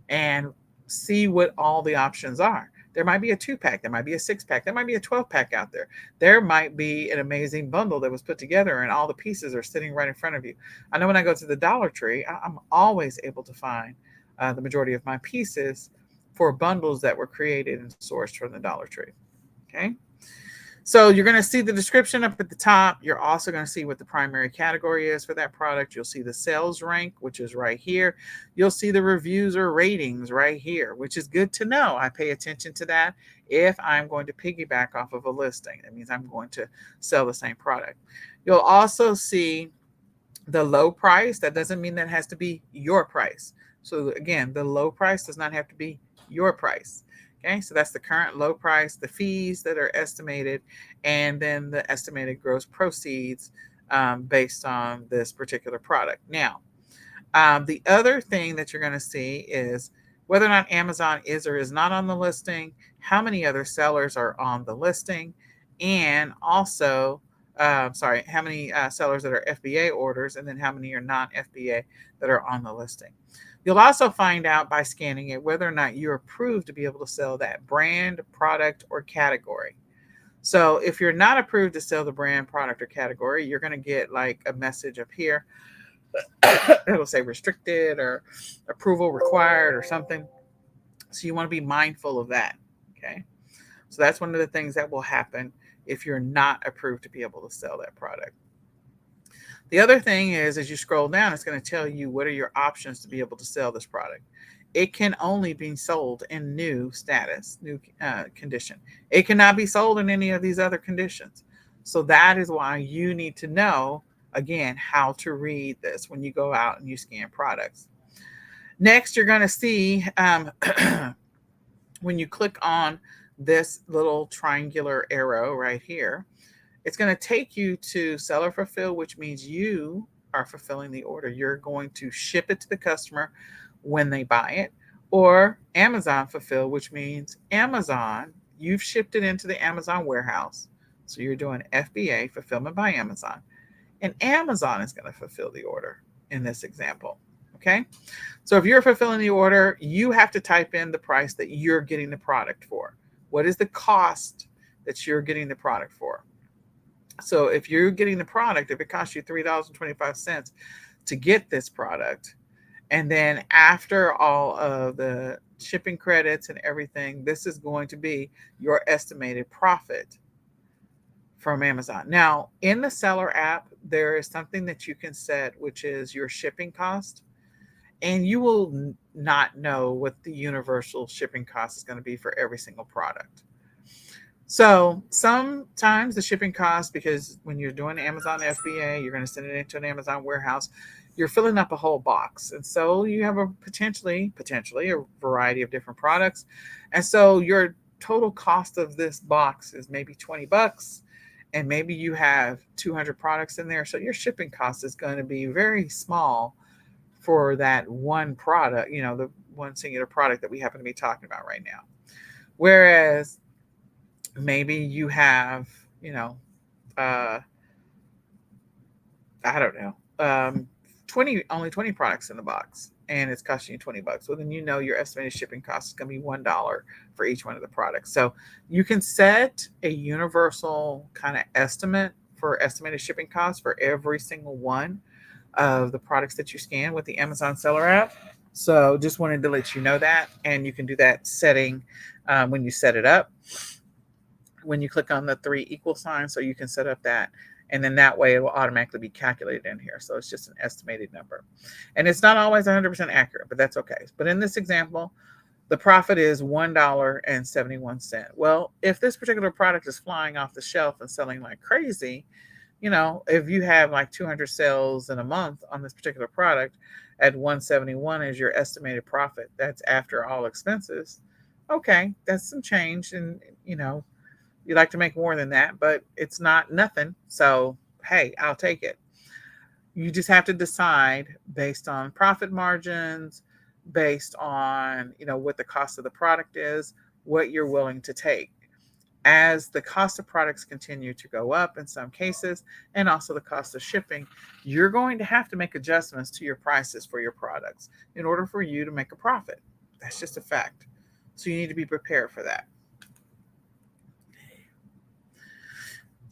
and see what all the options are. There might be a 2-pack, there might be a 6-pack, there might be a 12-pack out there. There might be an amazing bundle that was put together and all the pieces are sitting right in front of you. I know when I go to the Dollar Tree, I'm always able to find the majority of my pieces for bundles that were created and sourced from the Dollar Tree. Okay. So you're going to see the description up at the top. You're also going to see what the primary category is for that product. You'll see the sales rank, which is right here. You'll see the reviews or ratings right here, which is good to know. I pay attention to that if I'm going to piggyback off of a listing. That means I'm going to sell the same product. You'll also see the low price. That doesn't mean that it has to be your price. So again, the low price does not have to be your price. Okay, so that's the current low price, the fees that are estimated, and then the estimated gross proceeds based on this particular product. Now, the other thing that you're going to see is whether or not Amazon is or is not on the listing, how many other sellers are on the listing, and also, how many sellers that are FBA orders, and then how many are not FBA that are on the listing. You'll also find out by scanning it whether or not you're approved to be able to sell that brand, product, or category. So if you're not approved to sell the brand, product, or category, you're going to get like a message up here. It'll say restricted or approval required or something. So you want to be mindful of that. Okay. So that's one of the things that will happen if you're not approved to be able to sell that product. The other thing is, as you scroll down, it's going to tell you what are your options to be able to sell this product. It can only be sold in new status, new condition. It cannot be sold in any of these other conditions. So that is why you need to know, again, how to read this when you go out and you scan products. Next, you're going to see when you click on this little triangular arrow right here, it's going to take you to seller fulfill, which means you are fulfilling the order. You're going to ship it to the customer when they buy it, or Amazon fulfill, which means Amazon, you've shipped it into the Amazon warehouse. So you're doing FBA, fulfillment by Amazon, and Amazon is going to fulfill the order in this example. Okay. So if you're fulfilling the order, you have to type in the price that you're getting the product for. What is the cost that you're getting the product for? So if you're getting the product, if it costs you $3.25 to get this product, and then after all of the shipping credits and everything, this is going to be your estimated profit from Amazon. Now, in the seller app, there is something that you can set, which is your shipping cost. And you will not know what the universal shipping cost is going to be for every single product. So sometimes the shipping cost, because when you're doing Amazon FBA, you're going to send it into an Amazon warehouse, you're filling up a whole box. And so you have a potentially a variety of different products. And so your total cost of this box is maybe $20, and maybe you have 200 products in there. So your shipping cost is going to be very small for that one product, the one singular product that we happen to be talking about right now. Whereas maybe you have, uh, I don't know, 20 products in the box, and it's costing you $20. Well, then your estimated shipping cost is going to be $1 for each one of the products. So you can set a universal kind of estimate for estimated shipping costs for every single one of the products that you scan with the Amazon seller app. So just wanted to let you know that. And you can do that setting when you set it up, when you click on the 3 equal signs. So you can set up that. And then that way it will automatically be calculated in here. So it's just an estimated number. And it's not always 100% accurate, but that's okay. But in this example, the profit is $1.71. Well, if this particular product is flying off the shelf and selling like crazy, if you have like 200 sales in a month on this particular product at 171 is your estimated profit. That's after all expenses. Okay, that's some change. And, you like to make more than that, but it's not nothing. So, hey, I'll take it. You just have to decide based on profit margins, based on, what the cost of the product is, what you're willing to take. As the cost of products continue to go up in some cases, and also the cost of shipping, you're going to have to make adjustments to your prices for your products in order for you to make a profit. That's just a fact. So you need to be prepared for that.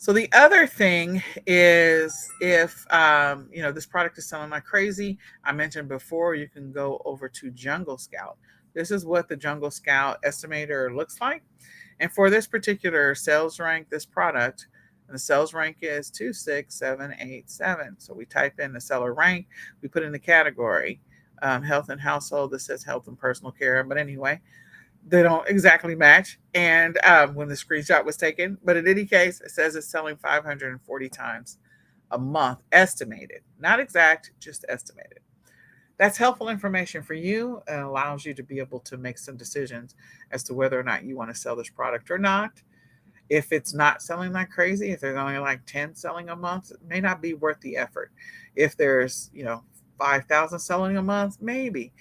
So the other thing is if, this product is selling like crazy, I mentioned before, you can go over to Jungle Scout. This is what the Jungle Scout estimator looks like. And for this particular sales rank, this product, and the sales rank is 26787. So we type in the seller rank, we put in the category, health and household. This says health and personal care. But anyway, they don't exactly match. And when the screenshot was taken, but in any case, it says it's selling 540 times a month, estimated, not exact, just estimated. That's helpful information for you and allows you to be able to make some decisions as to whether or not you want to sell this product or not. If it's not selling like crazy, if there's only like 10 selling a month, it may not be worth the effort. If there's, 5,000 selling a month, maybe.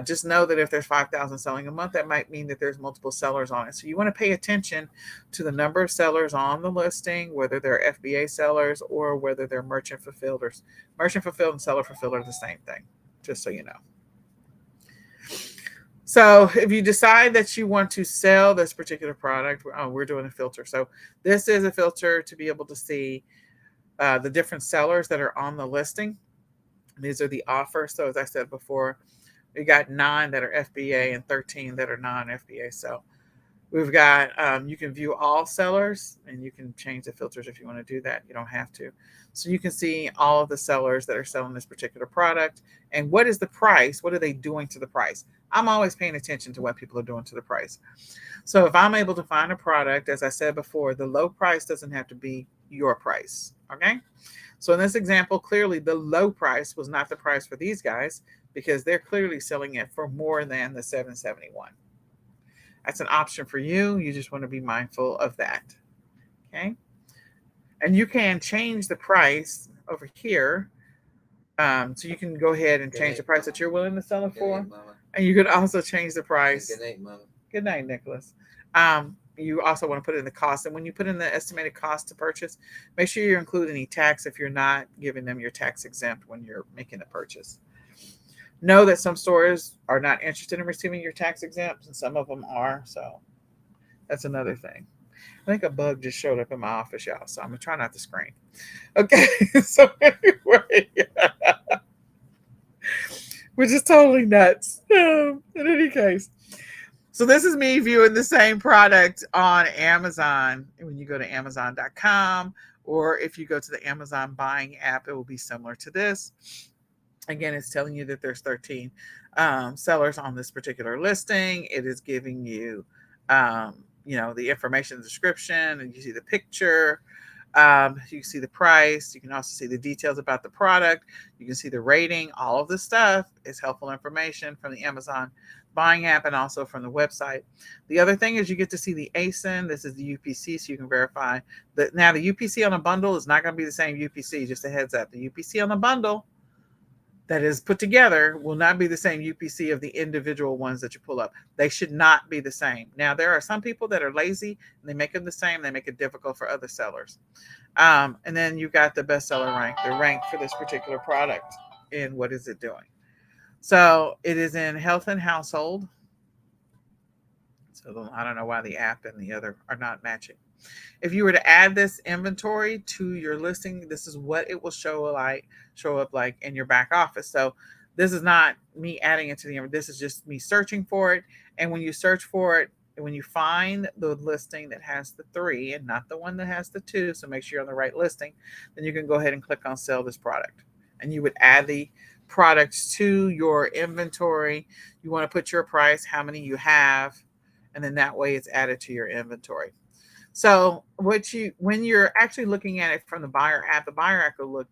Just know that if there's 5,000 selling a month, that might mean that there's multiple sellers on it. So you want to pay attention to the number of sellers on the listing, whether they're FBA sellers or whether they're merchant fulfilled. Or merchant fulfilled and seller fulfilled are the same thing, just so you know. So if you decide that you want to sell this particular product, we're doing a filter. So this is a filter to be able to see the different sellers that are on the listing. These are the offers. So as I said before, we got 9 that are FBA and 13 that are non-FBA. So we've got, you can view all sellers, and you can change the filters if you want to do that. You don't have to. So you can see all of the sellers that are selling this particular product and what is the price? What are they doing to the price? I'm always paying attention to what people are doing to the price. So if I'm able to find a product, as I said before, the low price doesn't have to be your price. Okay. So in this example, clearly the low price was not the price for these guys. because they're clearly selling it for more than the 771. That's an option for you. You just want to be mindful of that. Okay. And you can change the price over here. So you can go ahead and change the price that you're willing to sell it for. And you could also change the price. Good night, Mama. Good night, Nicholas. You also want to put in the cost. And when you put in the estimated cost to purchase, make sure you include any tax if you're not giving them your tax exempt when you're making the purchase. Know that some stores are not interested in receiving your tax exempt, and some of them are. So that's another thing. I think a bug just showed up in my office, y'all. So I'm going to try not to scream. Okay. So anyway, which is totally nuts. In any case. So this is me viewing the same product on Amazon. When you go to Amazon.com, or if you go to the Amazon buying app, it will be similar to this. Again, it's telling you that there's 13 sellers on this particular listing. It is giving you, the information, the description, and you see the picture. You can see the price. You can also see the details about the product. You can see the rating. All of this stuff is helpful information from the Amazon buying app and also from the website. The other thing is you get to see the ASIN. This is the UPC, so you can verify that. Now, the UPC on a bundle is not going to be the same UPC, just a heads up. The UPC on the bundle that is put together will not be the same UPC of the individual ones that you pull up. They should not be the same. Now, there are some people that are lazy and they make them the same. They make it difficult for other sellers. And then you got the bestseller rank, the rank for this particular product. And what is it doing? So it is in health and household. So I don't know why the app and the other are not matching. If you were to add this inventory to your listing, this is what it will show up like in your back office. So this is not me adding it to the, this is just me searching for it. And when you search for it, when you find the listing that has the 3 and not the one that has the 2, so make sure you're on the right listing, then you can go ahead and click on sell this product. And you would add the products to your inventory. You want to put your price, how many you have, and then that way it's added to your inventory. So when you're actually looking at it from the buyer app will look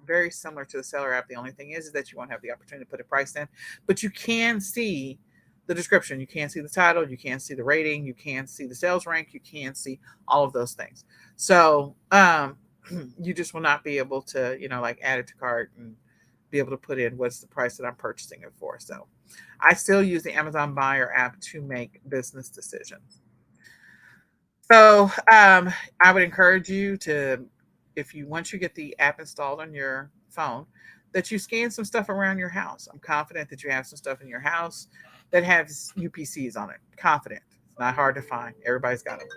very similar to the seller app. The only thing is that you won't have the opportunity to put a price in, but you can see the description. You can see the title. You can see the rating. You can see the sales rank. You can see all of those things. So you just will not be able to, like add it to cart and be able to put in what's the price that I'm purchasing it for. So I still use the Amazon buyer app to make business decisions. So I would encourage you to, once you get the app installed on your phone, that you scan some stuff around your house. I'm confident that you have some stuff in your house that has UPCs on it. Confident. It's not hard to find. Everybody's got them.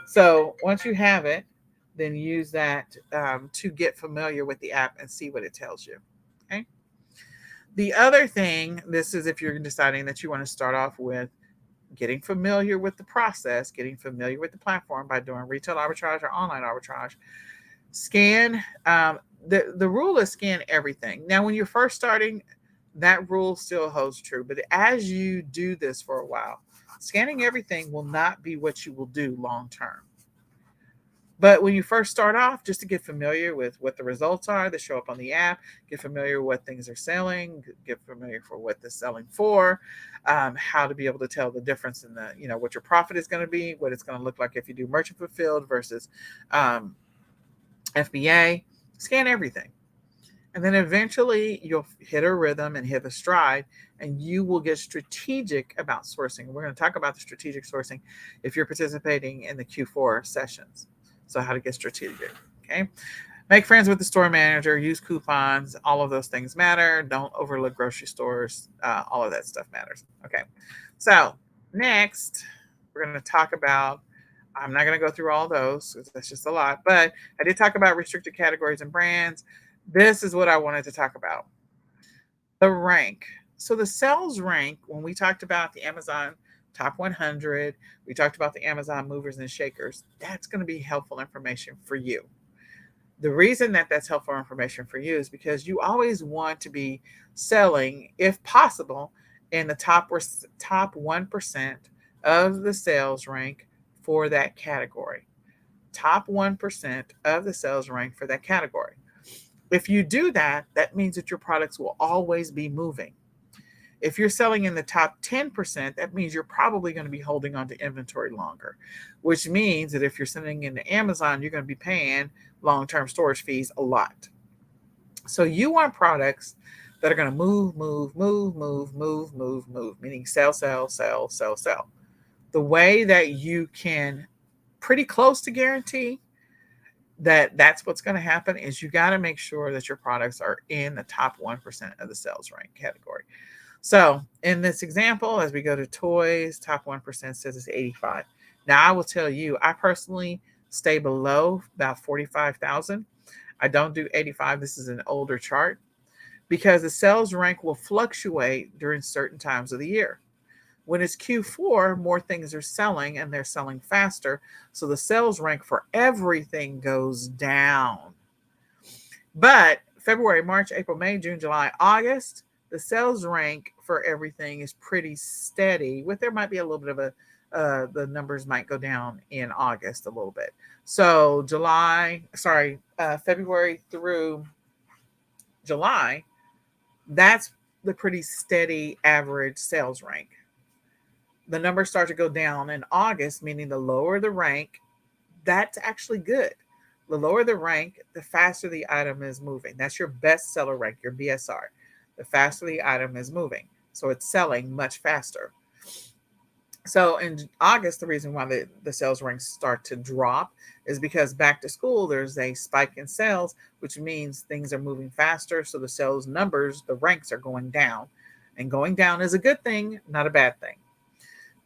So once you have it, then use that to get familiar with the app and see what it tells you. Okay. The other thing, this is if you're deciding that you want to start off with getting familiar with the process, getting familiar with the platform by doing retail arbitrage or online arbitrage. Scan, the rule is scan everything. Now, when you're first starting, that rule still holds true. But as you do this for a while, scanning everything will not be what you will do long term. But when you first start off, just to get familiar with what the results are that show up on the app, get familiar with what things are selling, get familiar for what they're selling for, how to be able to tell the difference in the, what your profit is going to be, what it's going to look like if you do merchant fulfilled versus FBA. Scan everything. And then eventually you'll hit a rhythm and hit a stride, and you will get strategic about sourcing. We're going to talk about the strategic sourcing if you're participating in the Q4 sessions. So how to get strategic, okay? Make friends with the store manager, use coupons, all of those things matter. Don't overlook grocery stores. All of that stuff matters, okay? So next, we're going to talk about, I'm not going to go through all those because that's just a lot, but I did talk about restricted categories and brands. This is what I wanted to talk about. The rank. So the sales rank, when we talked about the Amazon Top 100, we talked about the Amazon movers and shakers. That's going to be helpful information for you. The reason that that's helpful information for you is because you always want to be selling, if possible, in the top 1% of the sales rank for that category. Top 1% of the sales rank for that category. If you do that, that means that your products will always be moving. If you're selling in the top 10%, that means you're probably going to be holding on to inventory longer, which means that if you're sending into Amazon, you're going to be paying long-term storage fees a lot. So you want products that are going to move, move, move, move, move, move, move, meaning sell, sell, sell, sell, sell. The way that you can pretty close to guarantee that that's what's going to happen is you got to make sure that your products are in the top 1% of the sales rank category. So in this example, as we go to toys, top 1% says it's 85. Now I will tell you, I personally stay below about 45,000. I don't do 85. This is an older chart because the sales rank will fluctuate during certain times of the year. When it's Q4, more things are selling and they're selling faster. So the sales rank for everything goes down. But February, March, April, May, June, July, August, the sales rank for everything is pretty steady. With there might be a little bit of the numbers might go down in August a little bit. So February through July, that's the pretty steady average sales rank. The numbers start to go down in August, meaning the lower the rank, that's actually good. The lower the rank, the faster the item is moving. That's your best seller rank, your BSR. The faster the item is moving. So it's selling much faster. So in August, the reason why the sales ranks start to drop is because back to school, there's a spike in sales, which means things are moving faster. So the sales numbers, the ranks are going down. And going down is a good thing, not a bad thing.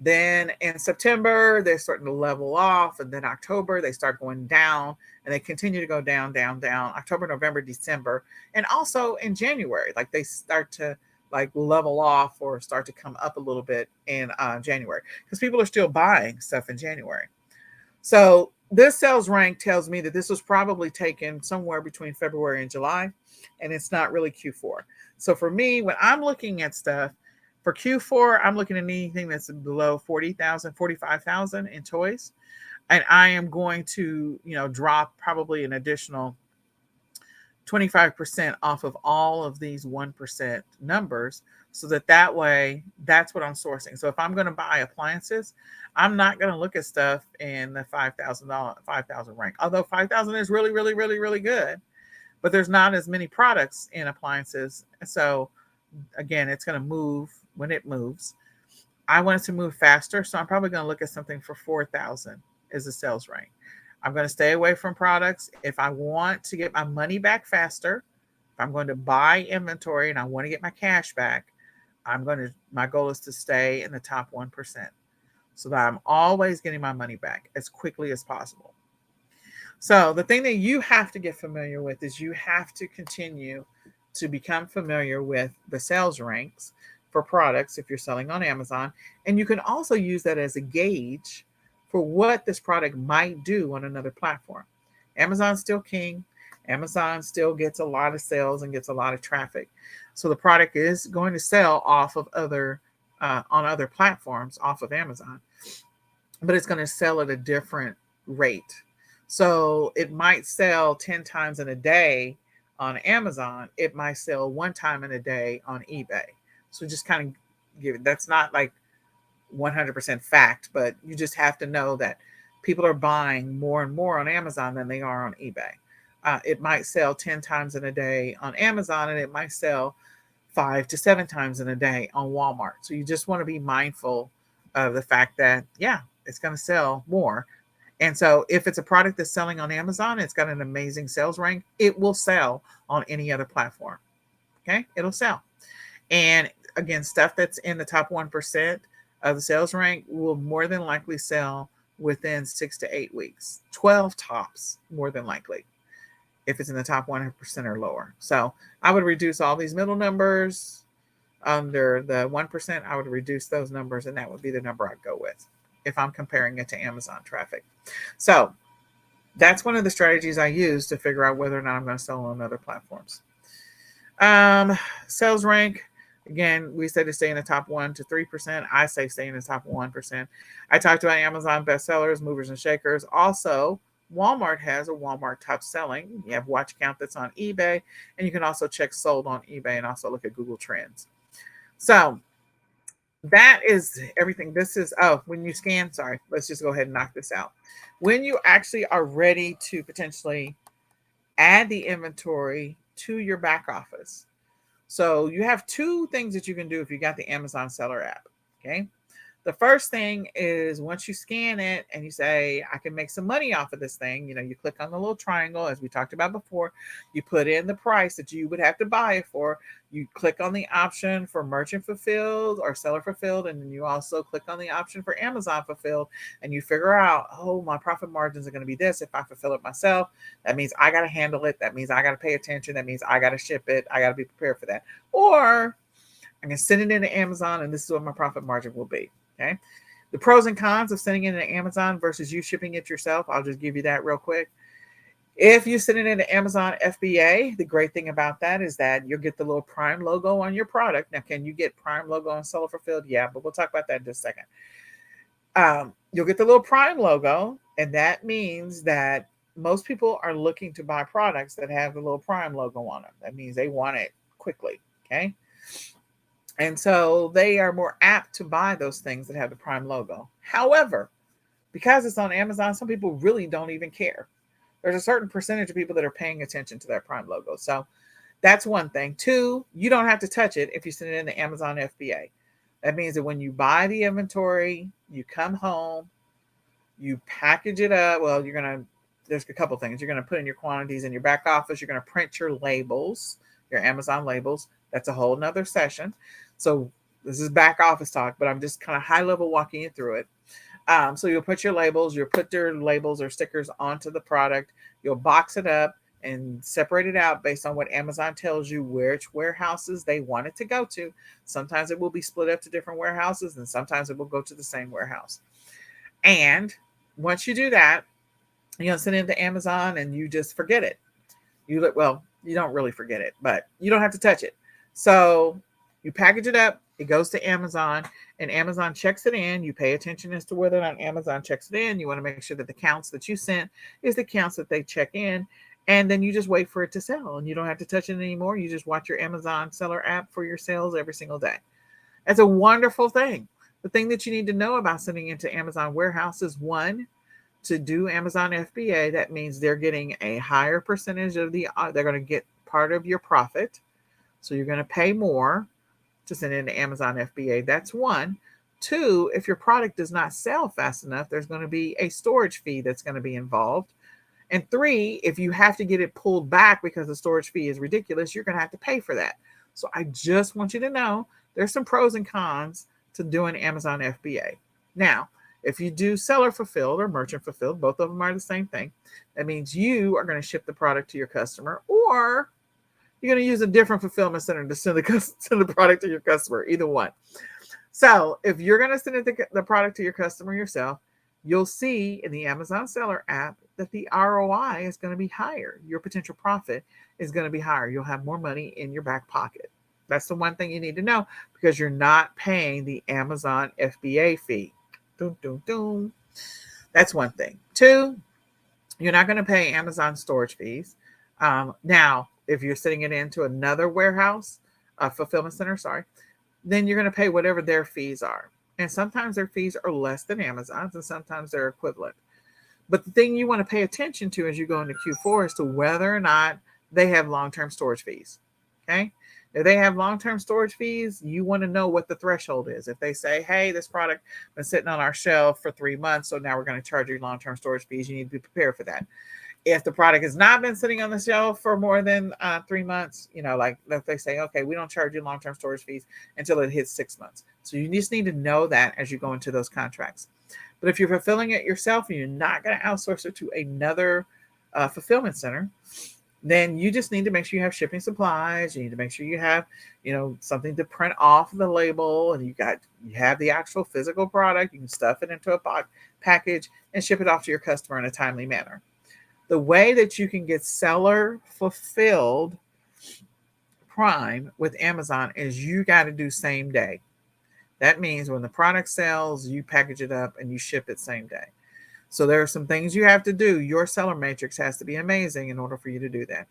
Then in September, they're starting to level off. And then October, they start going down and they continue to go down, down, down. October, November, December. And also in January, like they start to like level off or start to come up a little bit in January because people are still buying stuff in January. So this sales rank tells me that this was probably taken somewhere between February and July, and it's not really Q4. So for me, when I'm looking at stuff for Q4, I'm looking at anything that's below 40,000, 45,000 in toys. And I am going to, drop probably an additional 25% off of all of these 1% numbers so that way that's what I'm sourcing. So if I'm going to buy appliances, I'm not going to look at stuff in the $5,000 rank. Although 5,000 is really, really, really, really good, but there's not as many products in appliances. So again, it's going to move when it moves. I want it to move faster, so I'm probably going to look at something for 4,000 as a sales rank. I'm going to stay away from products. If I want to get my money back faster, if I'm going to buy inventory and I want to get my cash back, my goal is to stay in the top 1% so that I'm always getting my money back as quickly as possible. So the thing that you have to get familiar with is you have to continue to become familiar with the sales ranks for products if you're selling on Amazon. And you can also use that as a gauge for what this product might do on another platform. Amazon's still king. Amazon still gets a lot of sales and gets a lot of traffic. So the product is going to sell off of on other platforms off of Amazon, but it's going to sell at a different rate. So it might sell 10 times in a day on Amazon. It might sell one time in a day on eBay. So just kind of give it, that's not like 100% fact, but you just have to know that people are buying more and more on Amazon than they are on eBay. It might sell 10 times in a day on Amazon, and it might sell 5 to 7 times in a day on Walmart. So you just want to be mindful of the fact that, it's going to sell more. And so if it's a product that's selling on Amazon, it's got an amazing sales rank, it will sell on any other platform. Okay, it'll sell. And again, stuff that's in the top 1% of the sales rank will more than likely sell within 6 to 8 weeks, 12 tops, more than likely, if it's in the top 1% or lower. So I would reduce all these middle numbers under the 1%. I would reduce those numbers, and that would be the number I'd go with if I'm comparing it to Amazon traffic. So that's one of the strategies I use to figure out whether or not I'm going to sell on other platforms. Sales rank. Again, we said to stay in the top 1 to 3%. I say stay in the top 1%. I talked about Amazon bestsellers, movers and shakers. Also, Walmart has a Walmart top selling. You have watch count that's on eBay, and you can also check sold on eBay and also look at Google Trends. So that is everything. This is, oh, when you scan, sorry, let's just go ahead and knock this out. When you actually are ready to potentially add the inventory to your back office. So you have two things that you can do if you got the Amazon seller app. Okay. The first thing is once you scan it and you say, I can make some money off of this thing, you click on the little triangle, as we talked about before. You put in the price that you would have to buy it for. You click on the option for merchant fulfilled or seller fulfilled. And then you also click on the option for Amazon fulfilled. And you figure out, oh, my profit margins are going to be this if I fulfill it myself. That means I got to handle it. That means I got to pay attention. That means I got to ship it. I got to be prepared for that. Or I can send it into Amazon and this is what my profit margin will be. Okay. The pros and cons of sending it into Amazon versus you shipping it yourself. I'll just give you that real quick. If you send it into Amazon FBA, the great thing about that is that you'll get the little Prime logo on your product. Now, can you get Prime logo on seller fulfilled? Yeah, but we'll talk about that in just a second. You'll get the little Prime logo, and that means that most people are looking to buy products that have the little Prime logo on them. That means they want it quickly. Okay. And so they are more apt to buy those things that have the Prime logo. However, because it's on Amazon, some people really don't even care. There's a certain percentage of people that are paying attention to that Prime logo. So that's one thing. Two, you don't have to touch it if you send it in the Amazon FBA. That means that when you buy the inventory, you come home, you package it up. Well, there's a couple things. You're going to put in your quantities in your back office. You're going to print your labels, your Amazon labels. That's a whole nother session. So this is back office talk, but I'm just kind of high level walking you through it. So you'll put your labels, you'll put your labels or stickers onto the product. You'll box it up and separate it out based on what Amazon tells you which warehouses they want it to go to. Sometimes it will be split up to different warehouses, and sometimes it will go to the same warehouse. And once you do that, send it to Amazon and you just forget it. You don't really forget it, but you don't have to touch it. So you package it up, it goes to Amazon, and Amazon checks it in. You pay attention as to whether or not Amazon checks it in. You want to make sure that the counts that you sent is the counts that they check in. And then you just wait for it to sell, and you don't have to touch it anymore. You just watch your Amazon seller app for your sales every single day. That's a wonderful thing. The thing that you need to know about sending into Amazon warehouse is, one, to do Amazon FBA, that means they're getting a higher percentage of they're going to get part of your profit. So you're going to pay more to send into Amazon FBA. That's one. Two, if your product does not sell fast enough, there's going to be a storage fee that's going to be involved. And three, if you have to get it pulled back because the storage fee is ridiculous, you're going to have to pay for that. So I just want you to know there's some pros and cons to doing Amazon FBA. Now, if you do seller fulfilled or merchant fulfilled, both of them are the same thing. That means you are going to ship the product to your customer, or you're going to use a different fulfillment center to send the product to your customer, either one. So if you're going to send the product to your customer yourself, you'll see in the Amazon seller app that the ROI is going to be higher. Your potential profit is going to be higher. You'll have more money in your back pocket. That's the one thing you need to know, because you're not paying the Amazon FBA fee. Doom, doom, doom. That's one thing. Two, you're not going to pay Amazon storage fees. Now, if you're sending it into another warehouse, fulfillment center, then you're going to pay whatever their fees are. And sometimes their fees are less than Amazon's, and sometimes they're equivalent. But the thing you want to pay attention to as you go into Q4 is to whether or not they have long-term storage fees. Okay? If they have long-term storage fees, you want to know what the threshold is. If they say, hey, this product has been sitting on our shelf for 3 months, so now we're going to charge you long-term storage fees, you need to be prepared for that. If the product has not been sitting on the shelf for more than 3 months, like if they say, okay, we don't charge you long-term storage fees until it hits 6 months. So you just need to know that as you go into those contracts. But if you're fulfilling it yourself and you're not going to outsource it to another fulfillment center, then you just need to make sure you have shipping supplies. You need to make sure you have, something to print off the label, and you have the actual physical product. You can stuff it into a package and ship it off to your customer in a timely manner. The way that you can get seller fulfilled Prime with Amazon is you got to do same day. That means when the product sells, you package it up and you ship it same day. So there are some things you have to do. Your seller matrix has to be amazing in order for you to do that.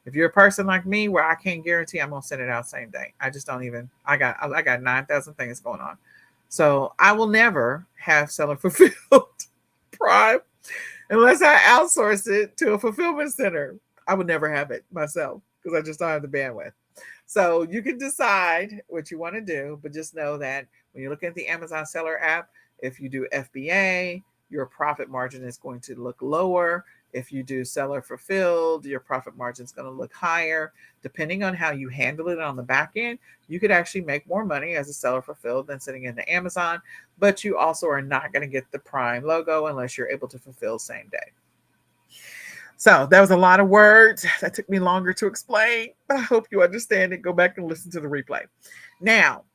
If you're a person like me where I can't guarantee I'm gonna send it out same day, I just don't even. I got 9,000 things going on, so I will never have seller fulfilled Prime unless I outsource it to a fulfillment center. I would never have it myself because I just don't have the bandwidth. So you can decide what you want to do, but just know that when you're looking at the Amazon Seller app, if you do FBA, your profit margin is going to look lower. If you do seller fulfilled, your profit margin is going to look higher. Depending on how you handle it on the back end, you could actually make more money as a seller fulfilled than sitting into Amazon, but you also are not going to get the Prime logo unless you're able to fulfill same day. So that was a lot of words. That took me longer to explain. I hope you understand it. Go back and listen to the replay. Now,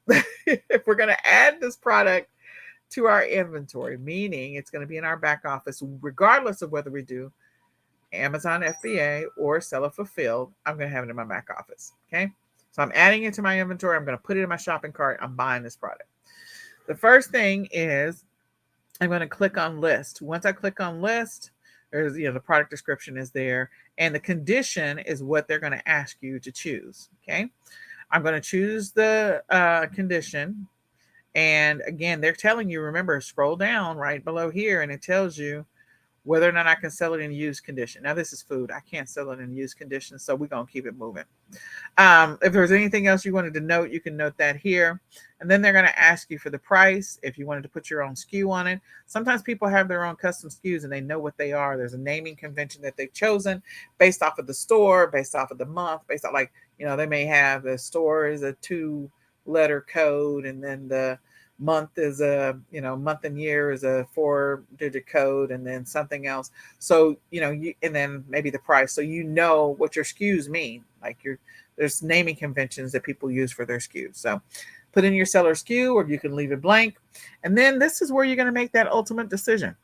if we're going to add this product to our inventory, meaning it's going to be in our back office, regardless of whether we do Amazon FBA or seller fulfilled, I'm going to have it in my back office. Okay. So I'm adding it to my inventory. I'm going to put it in my shopping cart. I'm buying this product. The first thing is I'm going to click on list. Once I click on list, there's, the product description is there, and the condition is what they're going to ask you to choose. Okay. I'm going to choose the condition. And again, they're telling you, remember, scroll down right below here, and it tells you whether or not I can sell it in used condition. Now, this is food. I can't sell it in used condition, so we're going to keep it moving. If there's anything else you wanted to note, you can note that here. And then they're going to ask you for the price if you wanted to put your own SKU on it. Sometimes people have their own custom SKUs and they know what they are. There's a naming convention that they've chosen based off of the store, based off of the month, based on they may have the store is a 2-letter code, and then the month is a month and year is a 4-digit code, and then something else. So and then maybe the price, so what your SKUs mean. There's naming conventions that people use for their SKUs. So put in your seller SKU, or you can leave it blank. And then this is where you're going to make that ultimate decision.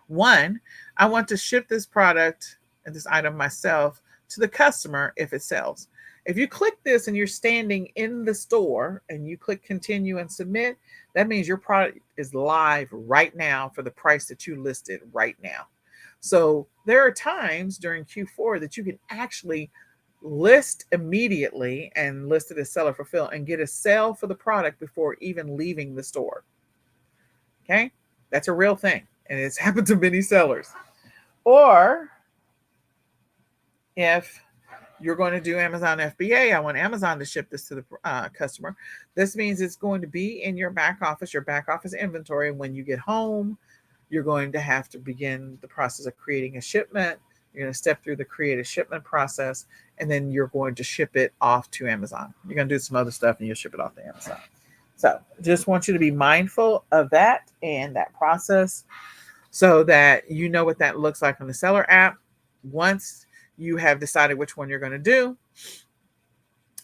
One, I want to ship this product and this item myself to the customer if it sells. If you click this and you're standing in the store and you click continue and submit, that means your product is live right now for the price that you listed right now. So there are times during Q4 that you can actually list immediately and list it as seller fulfill and get a sale for the product before even leaving the store. Okay, that's a real thing, and it's happened to many sellers. Or if you're going to do Amazon FBA, I want Amazon to ship this to the customer. This means it's going to be in your back office inventory. And when you get home, you're going to have to begin the process of creating a shipment. You're going to step through the create a shipment process, and then you're going to ship it off to Amazon. You're going to do some other stuff, and you'll ship it off to Amazon. So just want you to be mindful of that and that process so that you know what that looks like on the seller app. Once you have decided which one you're going to do,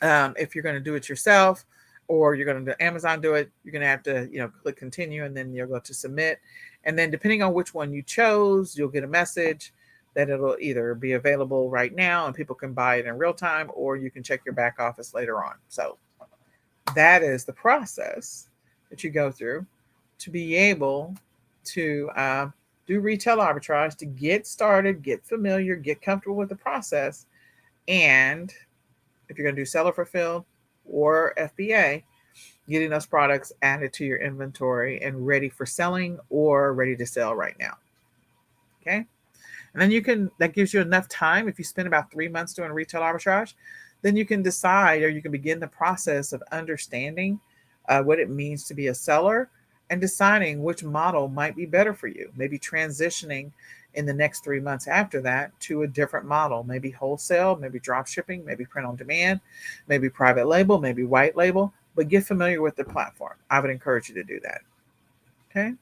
if you're going to do it yourself or you're going to do Amazon do it, you're going to have to click continue, and then you'll go to submit. And then depending on which one you chose, you'll get a message that it'll either be available right now and people can buy it in real time, or you can check your back office later on. So that is the process that you go through to be able to do retail arbitrage, to get started, get familiar, get comfortable with the process. And if you're going to do seller fulfilled or FBA, getting those products added to your inventory and ready for selling or ready to sell right now. Okay. And then that gives you enough time. If you spend about 3 months doing retail arbitrage, then you can decide, or you can begin the process of understanding what it means to be a seller and deciding which model might be better for you. Maybe transitioning in the next 3 months after that to a different model, maybe wholesale, maybe drop shipping, maybe print on demand, maybe private label, maybe white label, but get familiar with the platform. I would encourage you to do that. Okay.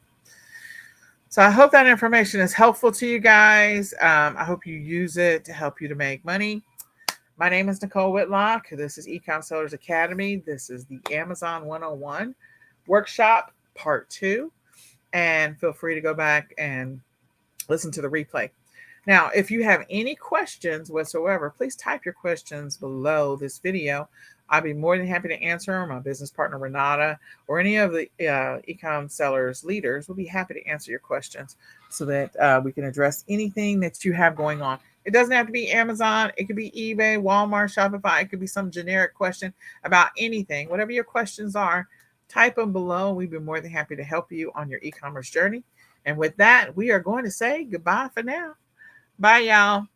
So I hope that information is helpful to you guys. I hope you use it to help you to make money. My name is Nicole Whitlock. This is eCom Sellers Academy. This is the Amazon 101 workshop part 2. And feel free to go back and listen to the replay. Now, if you have any questions whatsoever, please type your questions below this video. I'd be more than happy to answer them. My business partner, Renata, or any of the eCom Sellers leaders will be happy to answer your questions. so that we can address anything that you have going on. It doesn't have to be Amazon. It could be eBay, Walmart, Shopify. It could be some generic question about anything. Whatever your questions are, type them below. We'd be more than happy to help you on your e-commerce journey. And with that, we are going to say goodbye for now. Bye, y'all.